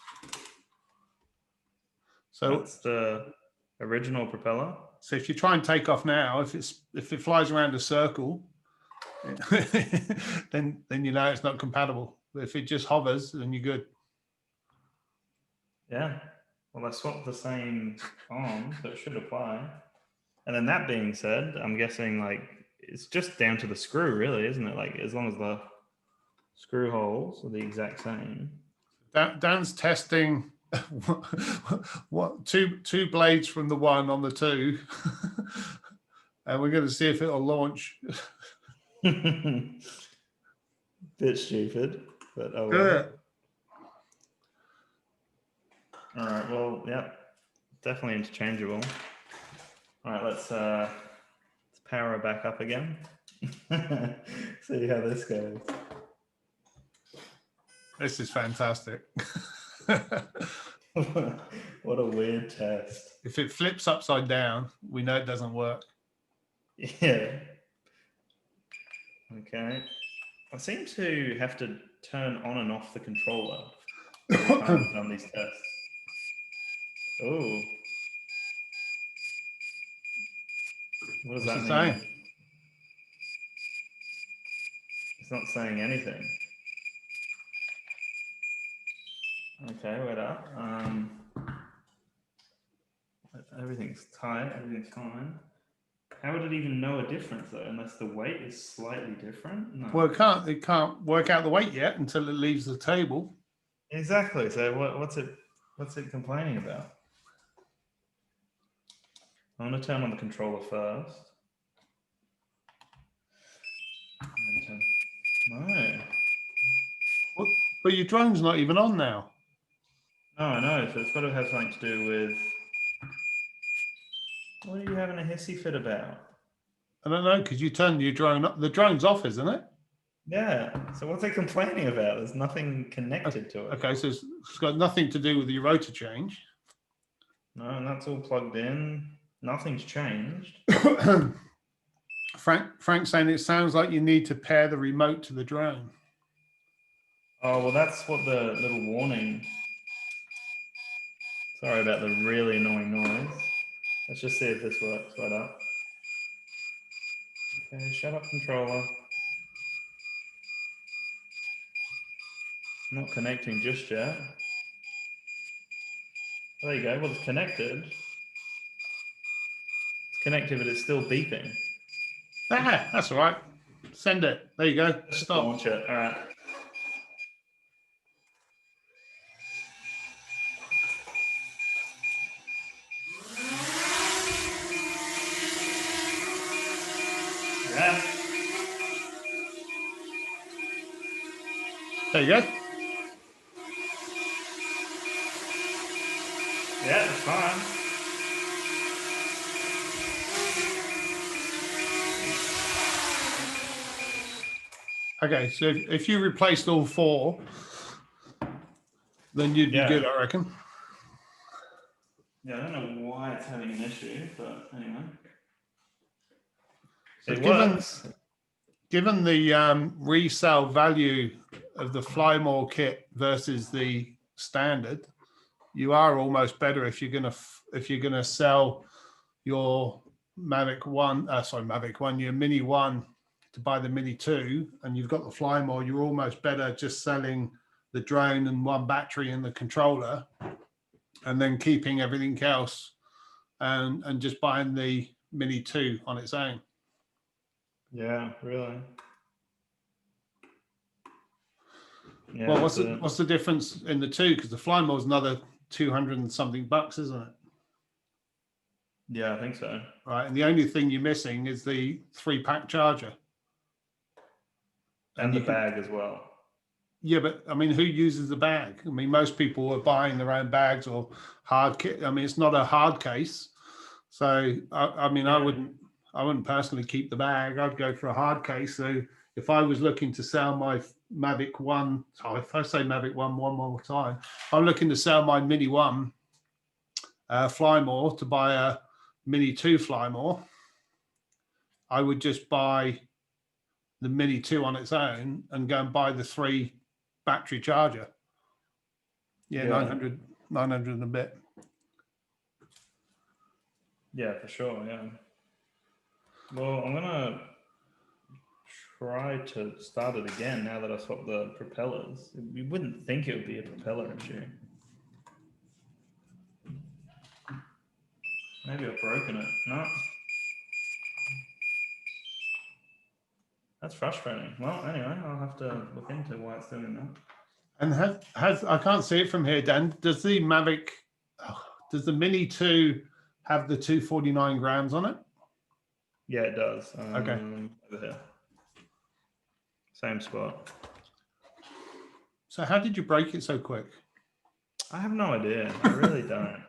the original propeller. So if you try and take off now, if it flies around a circle, then you know it's not compatible. But if it just hovers, then you're good. Yeah. Well, I swapped the same arm, so it should apply. And then that being said, I'm guessing like it's just down to the screw, really, isn't it? Like as long as the screw holes are the exact same. Dan's testing what two blades from the 1 on the 2, and we're going to see if it'll launch. Bit stupid, but oh well. Yeah. All right. Well, yeah, definitely interchangeable. All right, let's power it back up again. So See how this goes. This is fantastic. What a weird test. If it flips upside down, we know it doesn't work. Yeah. Okay. I seem to have to turn on and off the controller every time I've done these tests. Oh. What does What's that it mean? saying? It's not saying anything. Okay, wait up. Everything's tight, everything's fine. How would it even know a difference though, unless the weight is slightly different? No. Well, it can't work out the weight yet until it leaves the table. Exactly. So what's it complaining about? I'm going to turn on the controller first. No. But your drone's not even on now. No, I know. So it's got to have something to do with. What are you having a hissy fit about? I don't know, because you turned your drone up. The drone's off, isn't it? Yeah. So what's it complaining about? There's nothing connected to it. Okay, so it's got nothing to do with your rotor change. No, and that's all plugged in. Nothing's changed. Frank's saying it sounds like you need to pair the remote to the drone. Oh, well, that's what the little warning. Sorry about the really annoying noise. Let's just see if this works right up. Okay, shut up, controller. Not connecting just yet. There you go. Well, it's connected. It's connected, but it's still beeping. Ah, that's all right. Send it. There you go. Let's Stop. launch it. All right. Yeah. There you go. Yeah, it's fine. Okay, so if you replaced all four, then you'd be good, I reckon. Yeah, I don't know why it's having an issue, but anyway. So It works. given the resale value of the Flymore kit versus the standard, you are almost better if you're gonna sell your Mavic One, your Mini One to buy the Mini 2, and you've got the Flymore. You're almost better just selling the drone and one battery and the controller, and then keeping everything else, and just buying the Mini 2 on its own. Yeah, really. Yeah, Well, what's the difference in the two? Because the Flymore is another 200 and something bucks, isn't it? Yeah, I think so. Right, and the only thing you're missing is the 3-pack charger. And the bag as well. Yeah, but I mean, who uses the bag? I mean, most people are buying their own bags or hard kit. I mean, it's not a hard case, so I mean, yeah. I wouldn't personally keep the bag. I'd go for a hard case. So if I was looking to sell my Mavic One, if I say Mavic One more time, I'm looking to sell my Mini One Flymore to buy a Mini 2 Flymore. I would just buy the Mini 2 on its own and go and buy the 3 battery charger. Yeah, 900 and a bit. Yeah, for sure. Yeah. Well, I'm gonna try to start it again now that I swapped the propellers. You wouldn't think it would be a propeller issue. Maybe I've broken it. No. That's frustrating. Well, anyway, I'll have to look into why it's doing that. And has I can't see it from here, Dan. Does the Mavic, does the Mini 2 have the 249 grams on it? Yeah, it does. Okay. Over here. Same spot. So how did you break it so quick? I have no idea. I really don't.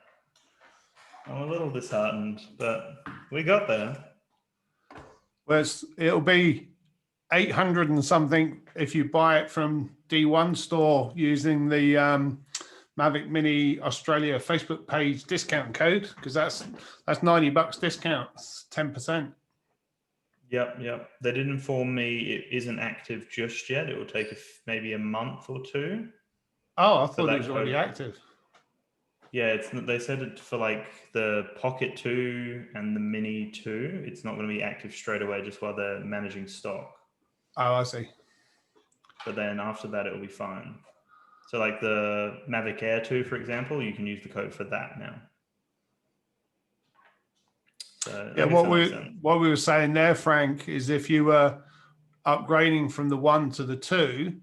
I'm a little disheartened, but we got there. Well, it'll be 800 and something if you buy it from D1 store using the Mavic Mini Australia Facebook page discount code, because that's $90 discount, 10%. Yep. They did inform me it isn't active just yet. It will take maybe a month or two. Oh, I thought it was already active. Yeah, they said it for like the Pocket 2 and the Mini 2. It's not going to be active straight away, just while they're managing stock. Oh, I see. But then after that, it will be fine. So like the Mavic Air 2, for example, you can use the code for that now. So yeah, what we were saying there, Frank, is if you were upgrading from the 1 to the 2,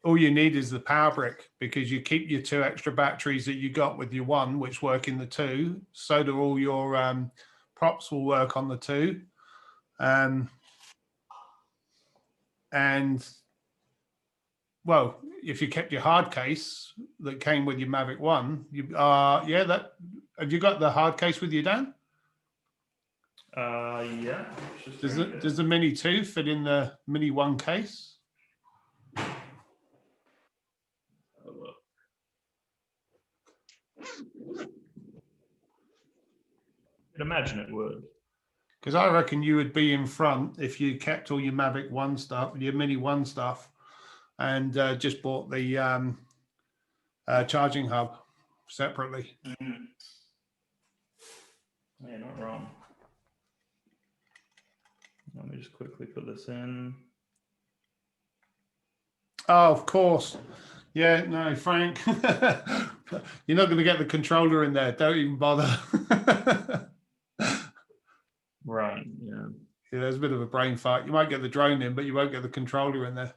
all you need is the power brick, because you keep your 2 extra batteries that you got with your 1, which work in the 2. So do all your props will work on the 2. And well, if you kept your hard case that came with your Mavic 1, have you got the hard case with you, Dan? Yeah. Does the Mini 2 fit in the Mini 1 case? I'd imagine it would. Because I reckon you would be in front if you kept all your Mavic 1 stuff, your Mini 1 stuff, and just bought the charging hub separately. Mm-hmm. Yeah, not wrong. Let me just quickly put this in. Oh, of course. Yeah, no, Frank. You're not going to get the controller in there. Don't even bother. Right, yeah. There's a bit of a brain fart. You might get the drone in, but you won't get the controller in there.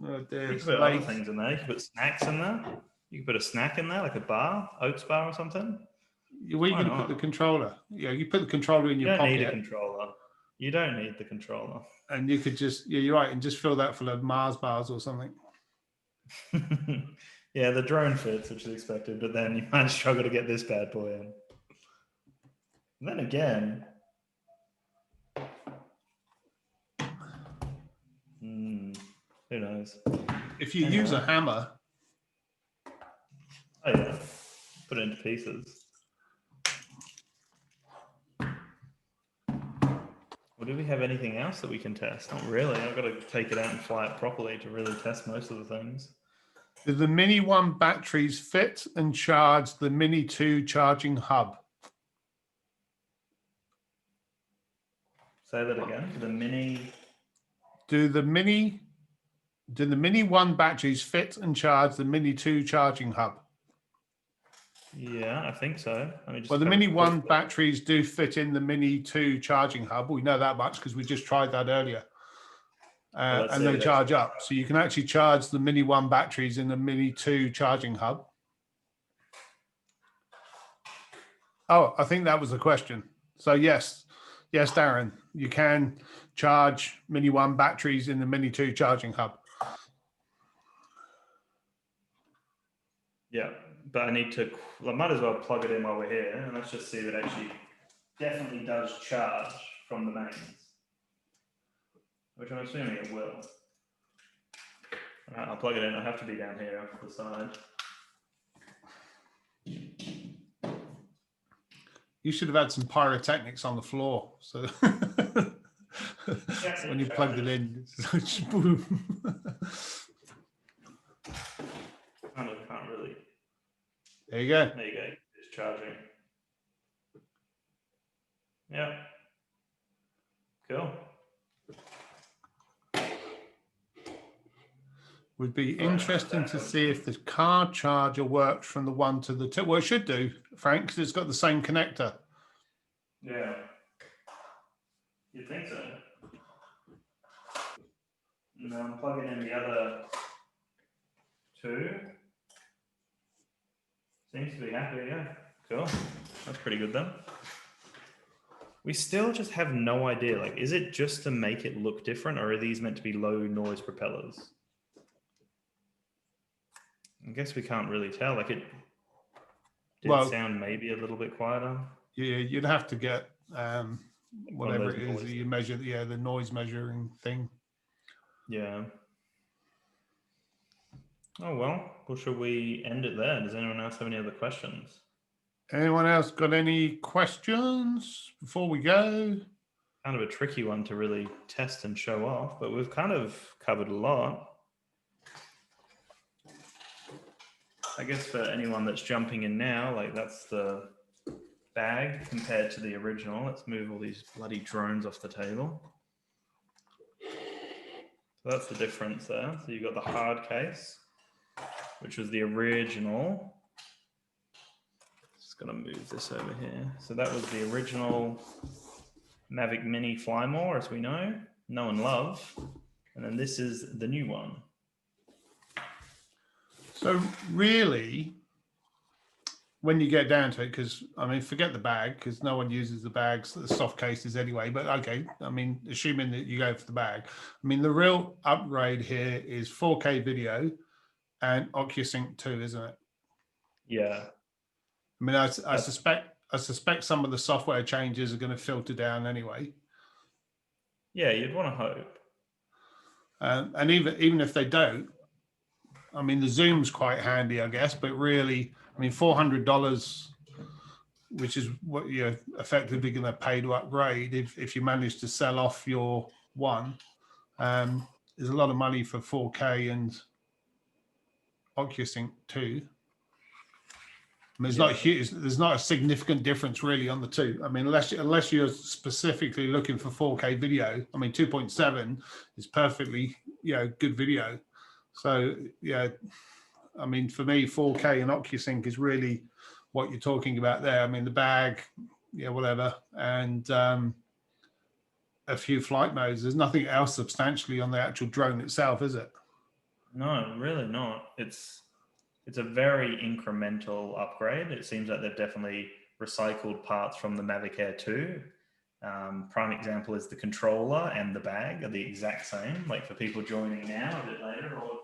Oh, dear. You can put other things in there. You can put snacks in there. You can put a snack in there, like a bar, oats bar or something. Where are you going to put the controller? Yeah, you put the controller in your pocket. You don't need a controller. You don't need the controller. And you could just, yeah, you're right, and just fill that full of Mars bars or something. Yeah, the drone fits, which is expected, but then you might struggle to get this bad boy in. And then again, who knows? If you use a hammer. Oh yeah, put it into pieces. Well, do we have anything else that we can test? Not really. I've got to take it out and fly it properly to really test most of the things. Do the Mini 1 batteries fit and charge the Mini 2 charging hub? Say that again. Do the Mini 1 batteries fit and charge the Mini 2 charging hub? Yeah, I think so. Well, the Mini 1 batteries do fit in the Mini 2 charging hub. We know that much because we just tried that earlier. And they charge up. So you can actually charge the Mini 1 batteries in the Mini 2 charging hub. Oh, I think that was the question. So yes, Darren, you can charge Mini 1 batteries in the Mini 2 charging hub. Yeah, but I might as well plug it in while we're here, and let's just see if it actually definitely does charge from the mains, which I'm assuming it will. All right, I'll plug it in. I have to be down here off the side. You should have had some pyrotechnics on the floor. So when you plugged it in, it's boom. Can't really. There you go. There you go. It's charging. Yeah. Cool. Would be interesting to see if the car charger works from the 1 to the 2. Well, it should do, Frank, because it's got the same connector. Yeah. You'd think so. No, I'm plugging in the other 2. Seems to be happy, yeah. Cool. That's pretty good then. We still just have no idea. Like, is it just to make it look different, or are these meant to be low noise propellers? I guess we can't really tell. Like, it did sound maybe a little bit quieter. Yeah, you'd have to get whatever it is that you measure, the noise measuring thing. Yeah. Oh, well, shall we end it there? Does anyone else have any other questions? Anyone else got any questions before we go? Kind of a tricky one to really test and show off, but we've kind of covered a lot. I guess for anyone that's jumping in now, like that's the bag compared to the original. Let's move all these bloody drones off the table. So that's the difference there. So you've got the hard case, which was the original. Just gonna move this over here. So that was the original Mavic Mini Fly More, as we know and love. And then this is the new one. So really, when you get down to it, because I mean, forget the bag, because no one uses the bags, the soft cases anyway. But okay, I mean, assuming that you go for the bag, I mean, the real upgrade here is 4K video and OcuSync 2, isn't it? Yeah. I mean, I suspect some of the software changes are going to filter down anyway. Yeah, you'd want to hope. And even if they don't, I mean, the zoom's quite handy, I guess. But really, I mean, $400, which is what you're effectively going to pay to upgrade if you manage to sell off your one, is a lot of money for 4K and OcuSync 2. I mean, it's not huge. There's not a significant difference really on the two. I mean, unless you're specifically looking for 4K video. I mean, 2.7 is perfectly, good video. So yeah, I mean, for me, 4K and OcuSync is really what you're talking about there. I mean, the bag, whatever, and a few flight modes. There's nothing else substantially on the actual drone itself, is it? No, really not. It's a very incremental upgrade. It seems like they've definitely recycled parts from the Mavic Air 2. Prime example is the controller and the bag are the exact same. Like for people joining now a bit later or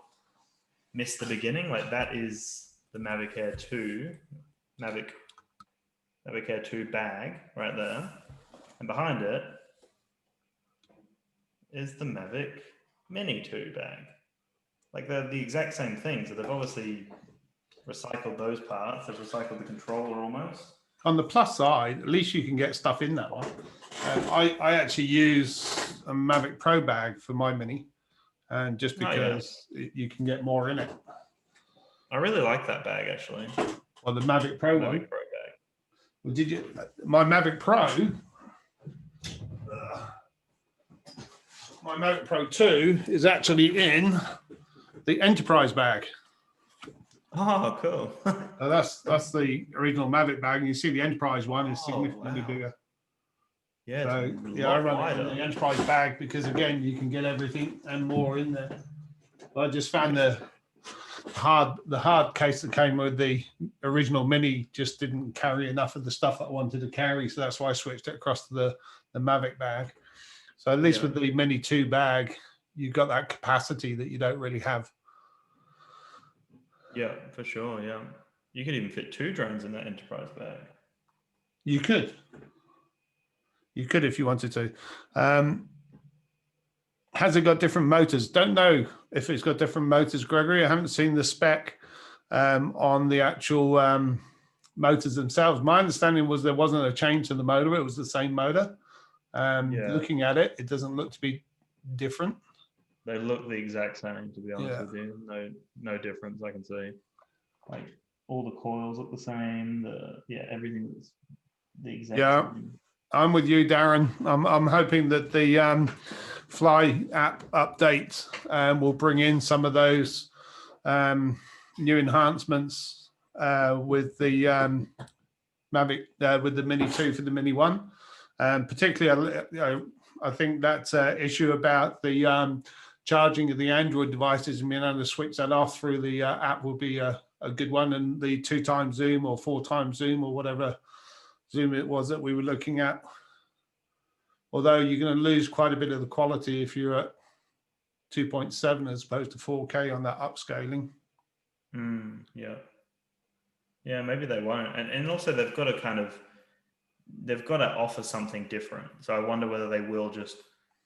missed the beginning, like that is the Mavic Air 2, Mavic Air 2 bag right there. And behind it is the Mavic Mini 2 bag. Like they're the exact same thing. So they've obviously recycled those parts. They've recycled the controller almost. On the plus side, at least you can get stuff in that one. I actually use a Mavic Pro bag for my Mini, and just because you can get more in it. I really like that bag actually. Well, the Mavic Pro one. Mavic Pro bag. Well, did you? My Mavic Pro. My Mavic Pro 2 is actually in the Enterprise bag. Oh, cool. That's the original Mavic bag, and you see the Enterprise one is significantly bigger. Yeah, so I run it in the Enterprise bag because again you can get everything and more in there. I just found the hard case that came with the original Mini just didn't carry enough of the stuff that I wanted to carry, so that's why I switched it across to the Mavic bag. So at least with the Mini 2 bag, you've got that capacity that you don't really have. Yeah, for sure. Yeah, you could even fit 2 drones in that Enterprise bag. You could if you wanted to. Has it got different motors? Don't know if it's got different motors, Gregory. I haven't seen the spec on the actual motors themselves. My understanding was there wasn't a change to the motor. It was the same motor. Looking at it, it doesn't look to be different. They look the exact same, to be honest with you. No difference I can see. Like all the coils look the same. Everything is the exact same. I'm with you, Darren. I'm hoping that the Fly app update will bring in some of those new enhancements with the Mavic with the Mini 2 for the Mini 1. Particularly, I think that issue about the charging of the Android devices and being able to switch that off through the app will be a good one. And the 2x zoom or 4x zoom or whatever zoom it was that we were looking at. Although you're going to lose quite a bit of the quality if you're at 2.7 as opposed to 4K on that upscaling. Yeah, maybe they won't. And also they've got to offer something different. So I wonder whether they will just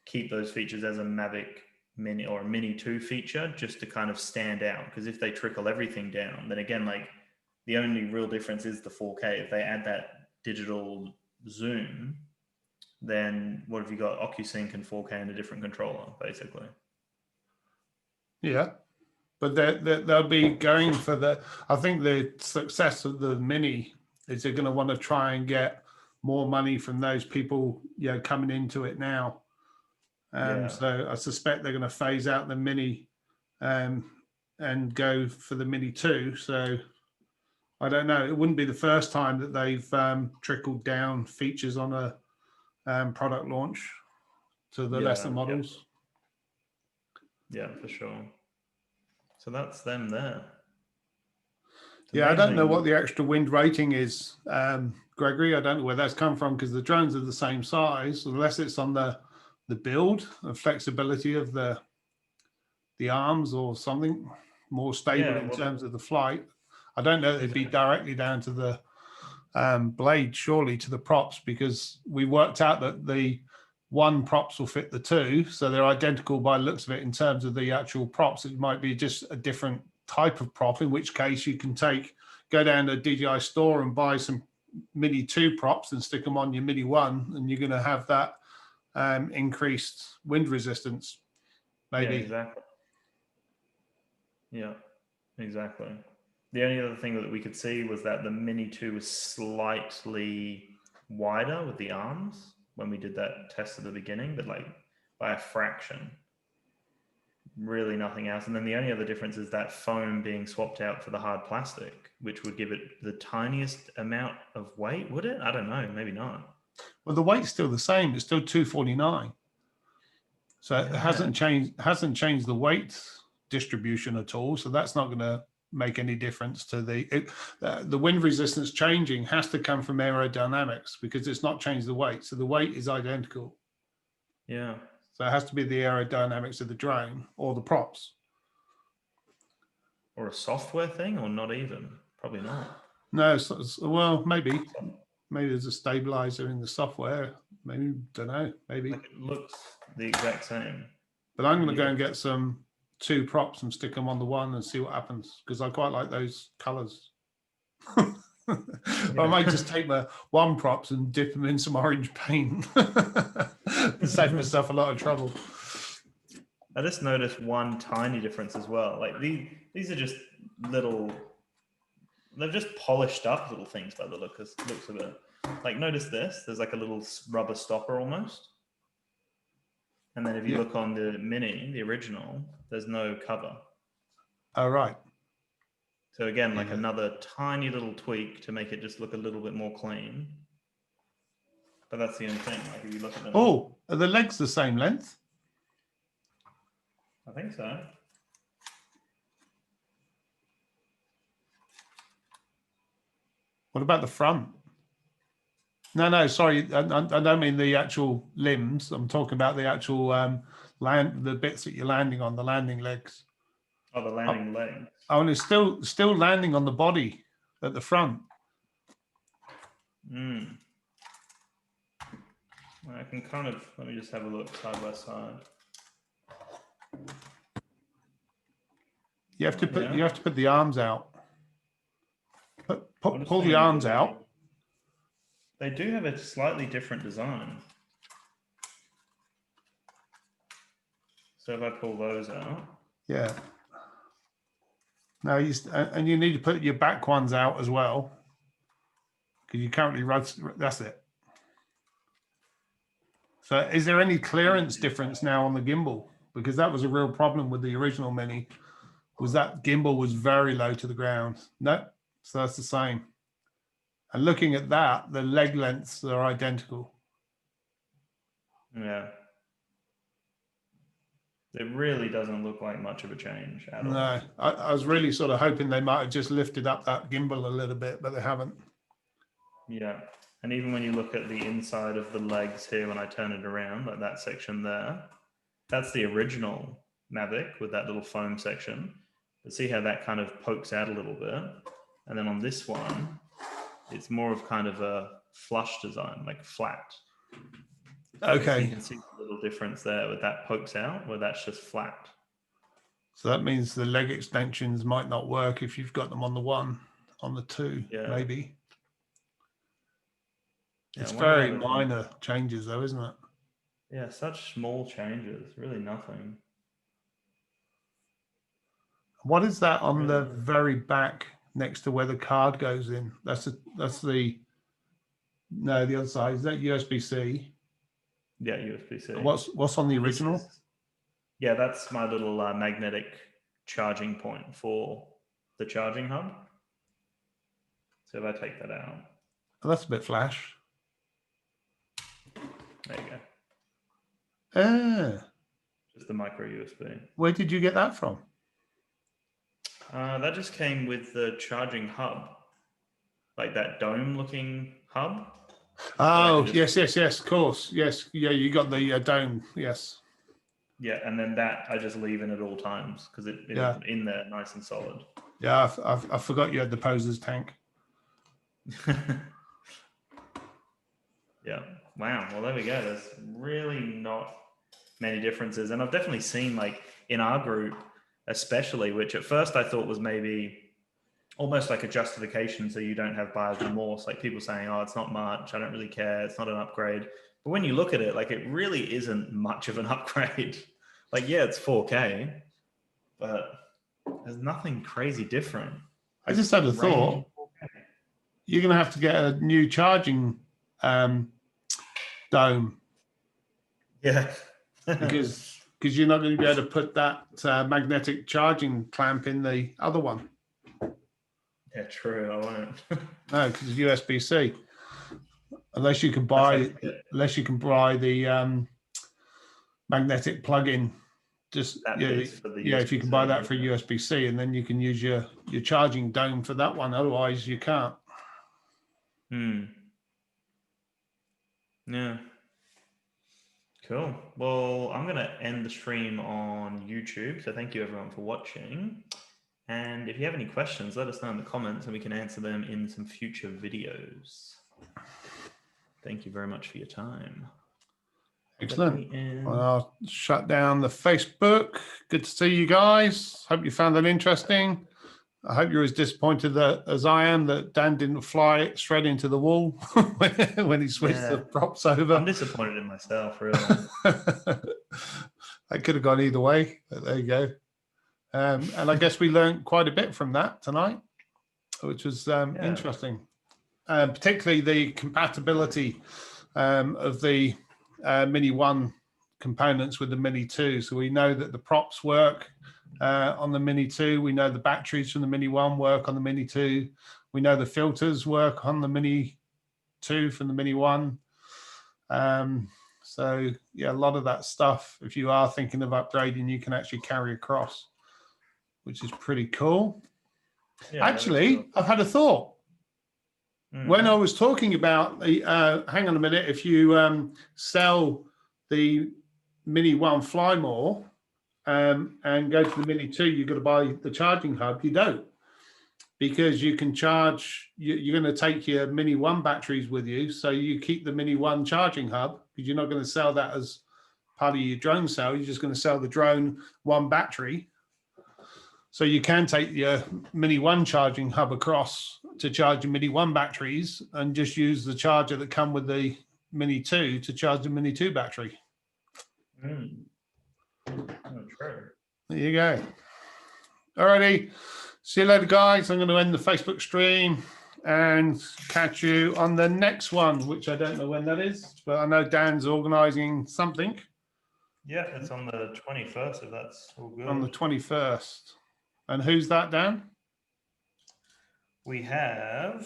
keep those features as a Mavic Mini or a Mini 2 feature just to kind of stand out. Because if they trickle everything down, then again, like the only real difference is the 4K. If they add that digital zoom, then what have you got? OcuSync and 4K in a different controller, basically. Yeah. But they'll be going for the, I think the success of the Mini is they're going to want to try and get more money from those people, you know, coming into it now. Yeah. So I suspect they're going to phase out the Mini and go for the Mini 2. So I don't know. It wouldn't be the first time that they've trickled down features on a product launch to the lesser models. Yeah, for sure. So that's them there. Yeah, I don't know what the extra wind rating is, Gregory. I don't know where that's come from because the drones are the same size, unless it's on the build and flexibility of the arms or something more stable in terms of the flight. I don't know that it'd be directly down to the blade, surely to the props, because we worked out that the one props will fit the two, so they're identical by the looks of it in terms of the actual props. It might be just a different type of prop, in which case you can go down to a DJI store and buy some Mini 2 props and stick them on your Mini 1, and you're going to have that increased wind resistance, maybe. Yeah, exactly. Yeah, exactly. The only other thing that we could see was that the Mini 2 was slightly wider with the arms when we did that test at the beginning, but like by a fraction. Really nothing else. And then the only other difference is that foam being swapped out for the hard plastic, which would give it the tiniest amount of weight, would it? I don't know, maybe not. Well, the weight's still the same. It's still 249. So it hasn't changed the weight distribution at all. So that's not going to make any difference to the wind resistance. Changing has to come from aerodynamics because it's not changed the weight. So the weight is identical. Yeah. So it has to be the aerodynamics of the drone or the props. Or a software thing, or not even? Probably not. No, well, maybe there's a stabilizer in the software. Maybe, don't know, maybe. Like it looks the exact same. But I'm going to go and get some 2 props and stick them on the one and see what happens, because I quite like those colors. I might just take my 1 props and dip them in some orange paint and save myself a lot of trouble. I just noticed one tiny difference as well. Like these are just little, they're just polished up little things by the looks of it. Like notice this, there's like a little rubber stopper almost. And then if you look on the Mini, the original, there's no cover. Oh, right. So again, like another tiny little tweak to make it just look a little bit more clean. But that's the only thing. Like if you look at them. Oh, are the legs the same length? I think so. What about the front? No, sorry. I don't mean the actual limbs. I'm talking about the actual the bits that you're landing on, the landing legs. Oh, the landing legs. Oh, and it's still landing on the body at the front. I can kind of, let me just have a look side by side. You have to put the arms out. Pull the arms out. They do have a slightly different design. So if I pull those out. Yeah. No, and you need to put your back ones out as well, because you currently that's it. So is there any clearance difference now on the gimbal? Because that was a real problem with the original Mini, was that gimbal was very low to the ground. No, so that's the same. And looking at that, the leg lengths are identical. Yeah. It really doesn't look like much of a change at all. No, I was really sort of hoping they might have just lifted up that gimbal a little bit, but they haven't. Yeah. And even when you look at the inside of the legs here, when I turn it around, like that section there, that's the original Mavic with that little foam section. But see how that kind of pokes out a little bit. And then on this one, it's more of kind of a flush design, like flat. So you Okay. can see the little difference there where that pokes out, where that's just flat. So that means the leg extensions might not work if you've got them on the 1, on the 2, Yeah. maybe. Yeah, It's I wonder how very this one- minor changes though, isn't it? Yeah, such small changes, really nothing. What is that on Really the nothing. very back next to where the card goes in? That's the no, the other side. Is that USB-C? Yeah, USB-C. What's on the This original? is- yeah, that's my little magnetic charging point for the charging hub. So if I take that out, Oh, that's a bit flash. there you go. Ah, Just the micro USB. where did you get that from? That just came with the charging hub, like that dome-looking hub. Oh, just- yes, of course. Yes, yeah, you got the dome. Yes. Yeah, and then that I just leave in at all times because it's Yeah. in there, nice and solid. Yeah, I forgot you had the posers tank. Yeah. Wow. Well, there we go. There's really not many differences, and I've definitely seen like in our group, especially, which at first I thought was maybe almost like a justification so you don't have buyer's remorse, like people saying, "Oh, it's not much. I don't really care. It's not an upgrade." But when you look at it, like it really isn't much of an upgrade. Like, yeah, it's 4K, but there's nothing crazy different. I just had a Range thought. 4K. You're going to have to get a new charging dome Yeah. because you're not going to be able to put that magnetic charging clamp in the other one. Yeah, true. I won't. No, because it's USB-C. Unless you can That's buy the magnetic plug-in. Just that piece for the if you can buy that for USB-C, USB-C, and then you can use your charging dome for that one. Otherwise, you can't. Yeah. Cool. Well, I'm going to end the stream on YouTube. So thank you everyone for watching. And if you have any questions, let us know in the comments and we can answer them in some future videos. Thank you very much for your time. Excellent. Well, I'll shut down the Facebook. Good to see you guys. Hope you found that interesting. I hope you're as disappointed as I am that Dan didn't fly straight into the wall when he switched the props over. I'm disappointed in myself, really. That could have gone either way, but there you go. And I guess we learned quite a bit from that tonight, which was interesting. Particularly the compatibility of the Mini 1 components with the Mini 2. So we know that the props work on the Mini 2. We know the batteries from the Mini 1 work on the Mini 2. We know the filters work on the Mini 2 from the Mini 1. So yeah, a lot of that stuff, if you are thinking of upgrading, you can actually carry across, which is pretty cool. Yeah, actually, I've had a thought. When I was talking about the, hang on a minute, if you sell the Mini 1 Fly More and go to the Mini 2, you've got to buy the charging hub. You don't, because you can charge, you're going to take your Mini 1 batteries with you. So you keep the Mini 1 charging hub because you're not going to sell that as part of your drone sale. You're just going to sell the drone 1 battery. So you can take your Mini 1 charging hub across to charge your Mini 1 batteries and just use the charger that come with the Mini 2 to charge the Mini 2 battery. Oh, true. There you go. Alrighty. See you later, guys. I'm going to end the Facebook stream and catch you on the next one, which I don't know when that is, but I know Dan's organizing something. Yeah, it's on the 21st, if that's all good. On the 21st. And who's that, Dan? We have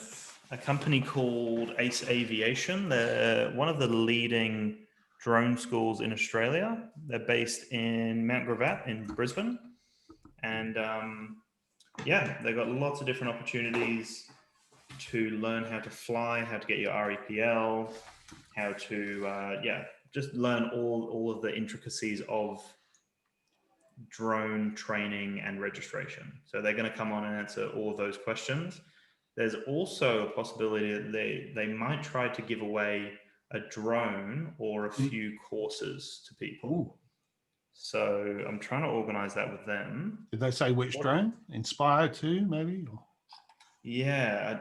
a company called Ace Aviation. They're one of the leading drone schools in Australia. They're based in Mount Gravatt in Brisbane. And yeah, they've got lots of different opportunities to learn how to fly, how to get your REPL, how to, just learn all of the intricacies of drone training and registration. So they're going to come on and answer all of those questions. There's also a possibility that they might try to give away a drone or a few courses to people. Ooh. So I'm trying to organize that with them. Did they say which drone? Inspire 2, maybe? Yeah,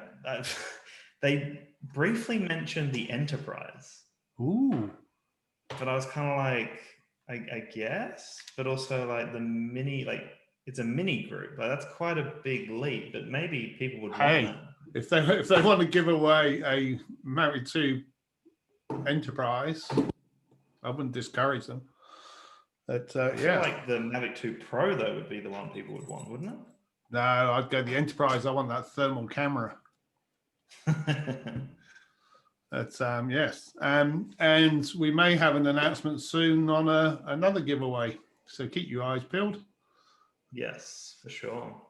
they briefly mentioned the Enterprise. Ooh. But I was kind of like, I guess, but also like the Mini, like it's a mini group. Like that's quite a big leap, but maybe people would want that. If they want to give away a Mavic 2 Enterprise, I wouldn't discourage them. But I feel like the Mavic 2 Pro though would be the one people would want, wouldn't it? No, I'd go the Enterprise. I want that thermal camera. That's yes, and we may have an announcement soon on another giveaway. So keep your eyes peeled. Yes, for sure.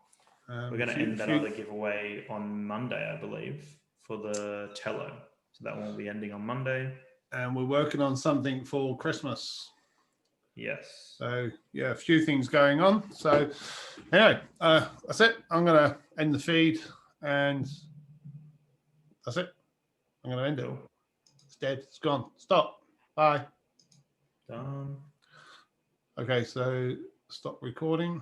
We're going to end that other giveaway on Monday, I believe, for the Tello. So that one will be ending on Monday. And we're working on something for Christmas. Yes. So yeah, a few things going on. So anyway, that's it. I'm going to end the feed, and that's it. I'm going to end it. It's dead. It's gone. Stop. Bye. Done. Okay, so stop recording.